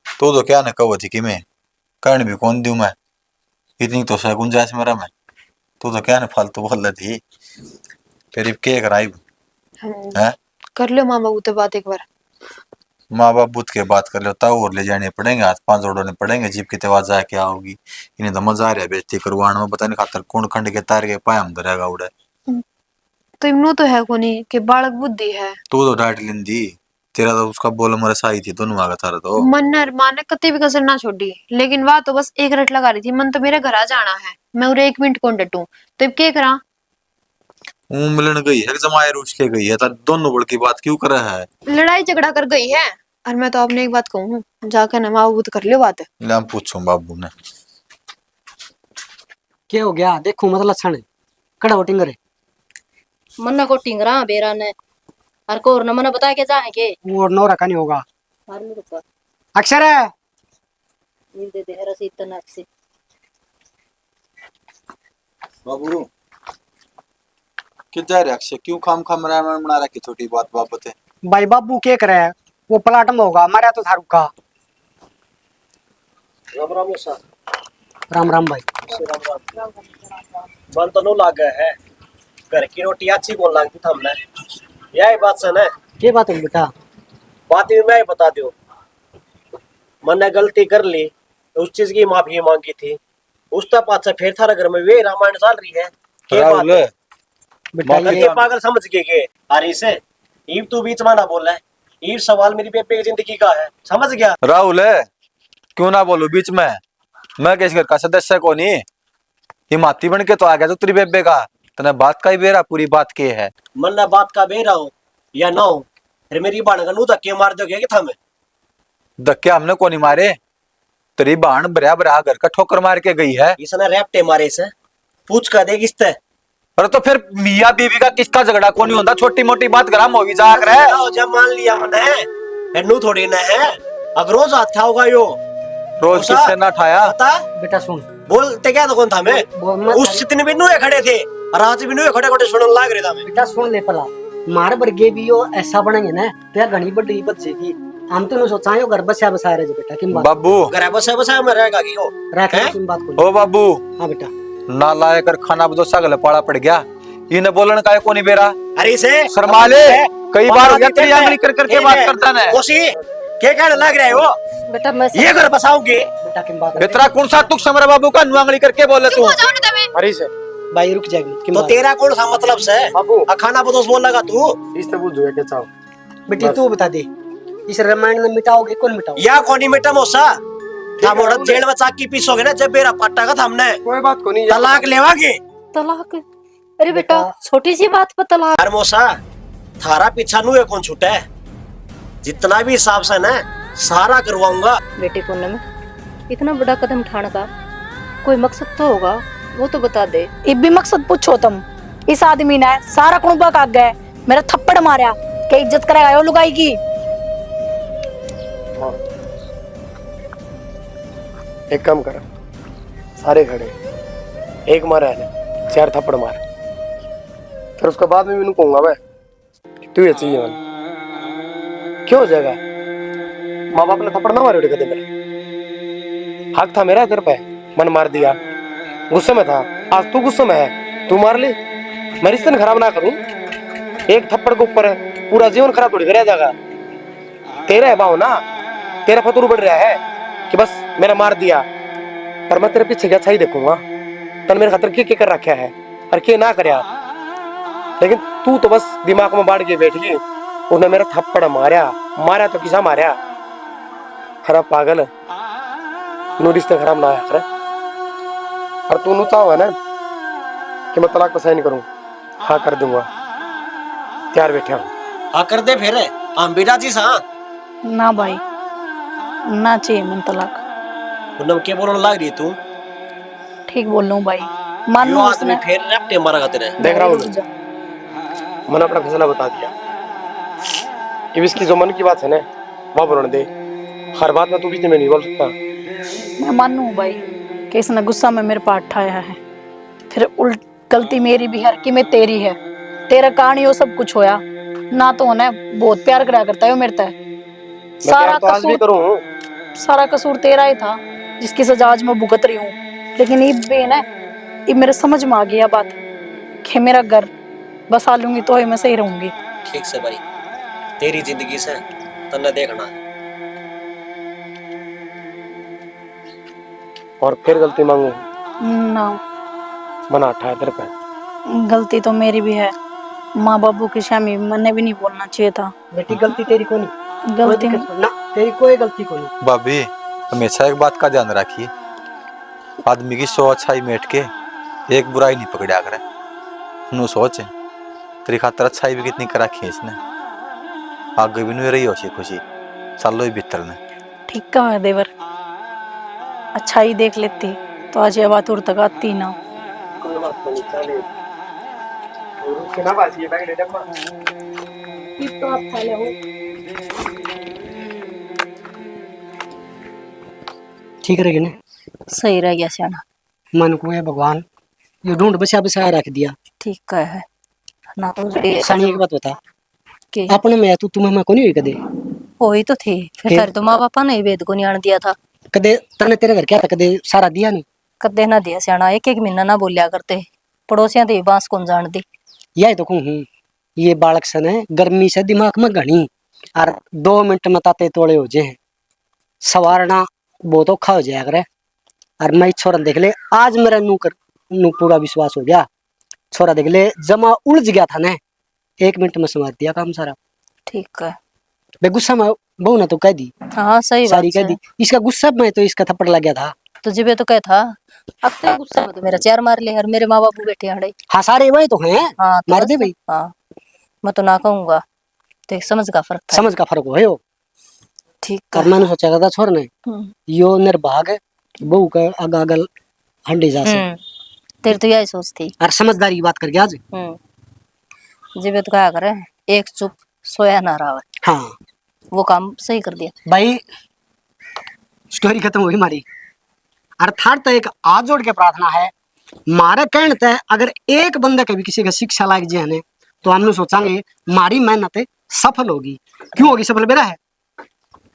तो क्या न कहो थी कि मैं कर्ण भी कौन दूं मैं, इतनी तो सह गुंजाइश मेरा में। तो क्या न फालतू बोल रही थी, फिर के कराई है। कर लो माँ बाबू तो बात एक बार। माँ बाप बुद्ध के बात कर लो तब और ले जाने पड़ेंगे, हाथ पांच जोड़ने पड़ेंगे, जीप की तेवाज जाए क्या होगी। इन्हें तो मजा आ रहा है बेइज्जती करवाने में, पता नहीं खातर कौन खंड के तार के पाए हम धरेगा उड़े। तो इमनो तो है कोनी कि बालक बुद्धि है। तो डांट लिंदी, तेरा तो उसका बोल मरे सही थी दोनों आगे थारा तो। मन्नर माँ ने कते भी कसर ना छोड़ी, लेकिन वह तो बस एक रट लगा रही थी। मन तो मेरे घर आ जाना है, मैं उरे 1 मिनट कौन डटू तो अब क्या करा। मिलन गई है जमाए रूस के गई है, तार दोनों बड़ की बात क्यों करे है। लड़ाई झगड़ा कर गई है। और मैं तो आपने एक बात कहूँ जाकर ना माँ बाबू तो कर लियो बात। ले हम पूछूं बाबू ने क्या हो गया, देखो मतलब लक्षण कड़ा वोटिंग करे मन्ना को टिंगरा बेरा ने और को और न मना बता के जाए के वो नो रखा नहीं होगा। और मेरे ऊपर अक्षर है नींद दे रसी इतना से बाबू किधर है अक्षय, क्यों खाम खाम रामायण बना रखी छोटी बात बाबत है। भाई बाबू क्या करे है, वो प्लाट में होगा हमारा तो थारू का। राम राम सा। राम राम भाई। मन तो नो लागे है, घर की रोटी अच्छी कौन लगती था हमने, यही बात से ना। क्या बात है बेटा, बात भी मैं ही बता दो, मैंने गलती कर ली उस चीज की माफी मांगी थी, उसका पास से फिर थारा घर में वे रामायण चल रही है। क्या बात है बेटा ये पागल समझ के अरे से ईब तू बीच में ना बोल रहा है, ईब सवाल मेरी बेबे की जिंदगी का है, समझ गया। राहुल है क्यों ना बोलू बीच में, मैं किस घर का सदस्य को नहीं, ये माती बन के तो आ गया तो तेरी बेबे का तने बात का ही बेरा पूरी बात के है। मन ना बात का बेरा हो या ना हो, फिर मेरी बाण का नू धक्के मार दोगे कि थामे। धक्के हमने को नहीं मारे, तेरी बाण बरा बरा घर का ठोकर मार के गई है। इसने रैप्टे मारे से पूछ कर देगी इससे। अरे तो फिर मियाँ बीवी का किसका झगड़ा को नहीं होता, छोटी मोटी बात गरम होगी जाकर है। जब मान लिया मैंने नू थोड़ी ना है, अगर रोज हाथ होगा यो रोज किससे ना ठाया। बता बेटा सुन, बोलते क्या तो कौन था मैं, उस दिन भी नुए खड़े थे और आज भी नुए खड़े खड़े सुनने लाग रहे था मैं। बेटा सुन ले पला, मार बरगे भी यो ऐसा बनेंगे ना तो यार घनी बड़ी बचेगी। हम तो न सोचा यो घर बसा बसा रहे बेटा किम बात बाबू घर बसा बसा में रहेगा कि हो रख किम बात को। ओ बाबू हां बेटा ना लाए कर खाना बदो सगल पाड़ा पड़ गया, इने बोलन का को नहीं बेरा। अरे से शर्मा ले, कई बार हो गया तेरी आंगली कर करके बात करता ना कोसी के कहने लग रहे हो बेटा मैं ये घर बसाओगे बेटा किम बात बेतरा कौन सा तुक समरा बाबू का नुआंगली करके बोले तू। अरे से भाई रुक जाएगी किम तो बात तेरा कौन सा मतलब से बाबू खाना बदोस बोल लगा तू। इस तरह बुझो के चाहो बेटी तू बता दे, इस रामायण में मिटाओगे कौन मिटाओगे? या कोनी मिटा मोसा था मोड़ा जेल में चाकी पीसोगे ना जब बेरा पट्टा का हमने कोई बात को नहीं तलाक लेवागे। तलाक? अरे बेटा छोटी सी बात पर तलाक? यार मोसा थारा पीछा नु है कौन छूटा है, जितना भी हिसाब से ना सारा करवाऊंगा। बेटे पूनम इतना बड़ा कदम उठाने का कोई मकसद तो होगा, वो तो बता दे। इब भी मकसद पूछो तुम, इस आदमी ने सारा कुणबा काट गए, मेरा थप्पड़ मारा के इज्जत कराया यो लुगाई की। एक काम कर, सारे खड़े एक मारा है ना 4 थप्पड़ मार, फिर उसके बाद में भी कहूंगा मैं तू ये चाहिए मन क्यों हो जाएगा। माँ बाप ने थप्पड़ ना मारे कदे मेरे, हक था मेरा तेरे पे, मन मार दिया, गुस्से में था, आज तू गुस्से में है, तू मार ले, मैं रिश्ते खराब ना करूं। एक थप्पड़ के ऊपर पूरा जीवन खराब थोड़ी कर जाएगा। तेरा है भाव ना, तेरा फतूर बढ़ रहा है कि बस मेरा मार दिया, पर मैं तेरे पीछे क्या अच्छा ही देखूंगा, तन मेरे खातर क्या कर रखा है और क्या ना करया। लेकिन तू तो बस दिमाग में बाढ़ के बैठ गई, उसने मेरा थप्पड़ मारा, मारा तो किसा मारा, खराब पागल नो रिश्ते खराब ना है। और तू नु चाहो है ना कि मैं तलाक को साइन करूं, हाँ कर दूंगा, तैयार बैठे हूं। हाँ कर दे फिर हम बेटा जी सा। ना भाई ना चाहिए मन तलाक। पूनम के बोलने लग रही तू, ठीक बोल रहा हूँ भाई, यो मानो आदमी उसने फिर रैप्टे मारेगा तेरे। देख रहा हूँ मैंने अपना फैसला बता दिया। अब इसकी जो मन की बात है ना वो बोलने दे। हर बात में तू बीच में नहीं बोल सकता। मैं मानू भाई कि इसने गुस्सा में मेरे पास उठाया है, फिर उल्ट गलती मेरी भी है कि मैं तेरी है। तेरा कहानी वो सब कुछ होया ना, तो उन्हें बहुत प्यार करा करता है वो मेरे तक। मैं सारा प्यार तो आज भी कसूर करूँ। सारा कसूर तेरा ही था, जिसकी सजा आज मैं भुगत रही हूँ। लेकिन ये बेन है, ये मेरे समझ में आ गया बात कि मेरा घर बसा लूंगी तो ही मैं सही रहूंगी। ठीक से भाई, तेरी जिंदगी से तन्ने देखना। और फिर गलती मांगू ना, मना उठाया तेरे पे। गलती तो मेरी भी है। माँ बाबू की शामी मैंने भी नहीं बोलना चाहिए था। बेटी गलती तेरी को नहीं, कोई गलती दिक्कत को ना, तेरी कोई गलती को नहीं। भाभी हमेशा एक बात का ध्यान रखिए, आदमी की 100 अच्छाई मेट के एक बुराई नहीं पकड़ा करे। नू सोच तेरी खातर अच्छाई भी कितनी करा रखी है इसने, आगे भी नहीं रही हो खुशी सालों ही भीतर ने। ठीक कहा है देवर, अच्छा ही देख लेती तो आज ये बात उड़ तक आती ना। कोई बात नहीं, चले उसके ना बाजी बैग ले डब्बा। तो आप खा ले हो। ठीक रहेगी ना? सही रह गया सियाना। मन को है भगवान ये ढूंढ बसा बसा रख दिया। ठीक कह है ना। तो ये सानी एक बात बता, कि अपने में तू तुम्हें मैं को नहीं हुई कदे? होई तो थी, फिर तेरे तो माँ बापा ने ही वेद को नहीं आन दिया था। कदे तने तेरे घर क्या था, कदे सारा दिया नहीं? कदे ना दिया सियाना, एक एक महीना ना बोलिया करते। पड़ोसियां तो बांस कौन जान दी। यही तो कहूँ ये बालक सन है, गर्मी से दिमाग में घनी और 2 मिनट में ताते तोड़े हो जाए। सवारना बहुत औखा हो जाया करे। और मैं छोरा देख ले, आज मेरा नू पूरा विश्वास हो गया। छोरा देख ले जमा उलझ गया था ना, 1 मिनट में समझ दिया काम सारा। ठीक है। बे गुस्सा में बहू ने तो कह दी, हाँ सही सारी बात कह दी। इसका गुस्सा में तो इसका थप्पड़ लग गया था। तुझे भी तो कह था, अब तो गुस्सा में तो मेरा चार मार ले। और मेरे माँ बापू बैठे हड़े। हाँ सारे वही तो हैं। हाँ तो मार बस, दे भाई। हाँ मैं तो ना कहूंगा। तो एक समझ का फर्क था। समझ का फर्क हो। ठीक और है। मैंने सोचा था छोर ने यो निर्भाग है, बहू का आगा अगल हंडी जा से। तेरी तो यही सोच थी। और समझदारी की बात करके आज जीवे तो क्या करे, एक चुप सोया ना रहा। हाँ वो काम सही कर दिया भाई। स्टोरी खत्म हुई हमारी। अर्थात एक हाथ जोड़ के प्रार्थना है मारे कहने तय, अगर एक बंदे कभी किसी का शिक्षा लायक जी है तो हम लोग सोचांगे मारी मेहनत सफल होगी। क्यों होगी सफल? मेरा है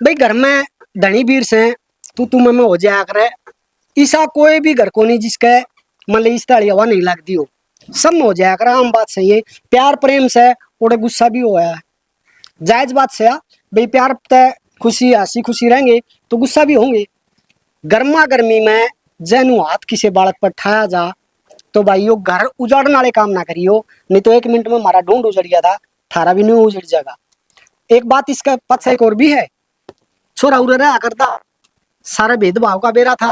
भाई घर में धनी वीर से तू तुम्हें में हो जाया करे। ईसा कोई भी घर को नहीं जिसके मतलब इस ताली हवा नहीं लगती हो, सब में हो जाया करे। आम बात सही है। प्यार प्रेम से थोड़े गुस्सा भी होया है, जायज बात से भाई। प्यार तय खुशी हंसी खुशी रहेंगे तो गुस्सा भी होंगे। गर्मा गर्मी में जैनू हाथ किसी बालक पर ठाया जा तो भाई यो घर उजाड़ने वाले काम ना करियो, नहीं तो 1 मिनट में हमारा ढूंढ उजड़ गया था, थारा भी नहीं उजड़ जाएगा। एक बात इसका पक्ष एक और भी है, छोरा उड़ रहा करता सारा भेदभाव का बेरा था।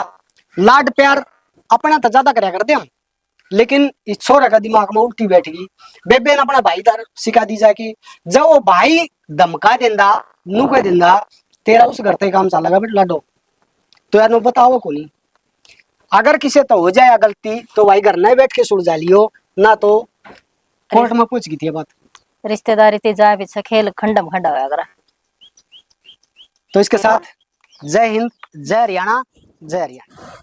लाड प्यार अपना तो ज्यादा कराया करते हम, लेकिन इस छोरा का दिमाग में उल्टी बैठ गई। बेबे ने अपना भाई दार सिखा दी जाके, जब वो भाई धमका देंदा नू कह देंदा तेरा उस घर ते काम चलेगा बेट लाडो, तो यार नो बताओ को नहीं। अगर किसी तो हो जाए गलती तो भाई घर नहीं बैठ के सुलझा लियो, ना तो कोर्ट में पूछ गई थी बात। रिश्तेदारी ते जाए पीछे खेल खंडम खंडा होया करा। तो इसके साथ जय हिंद, जय हरियाणा, जय हरियाणा।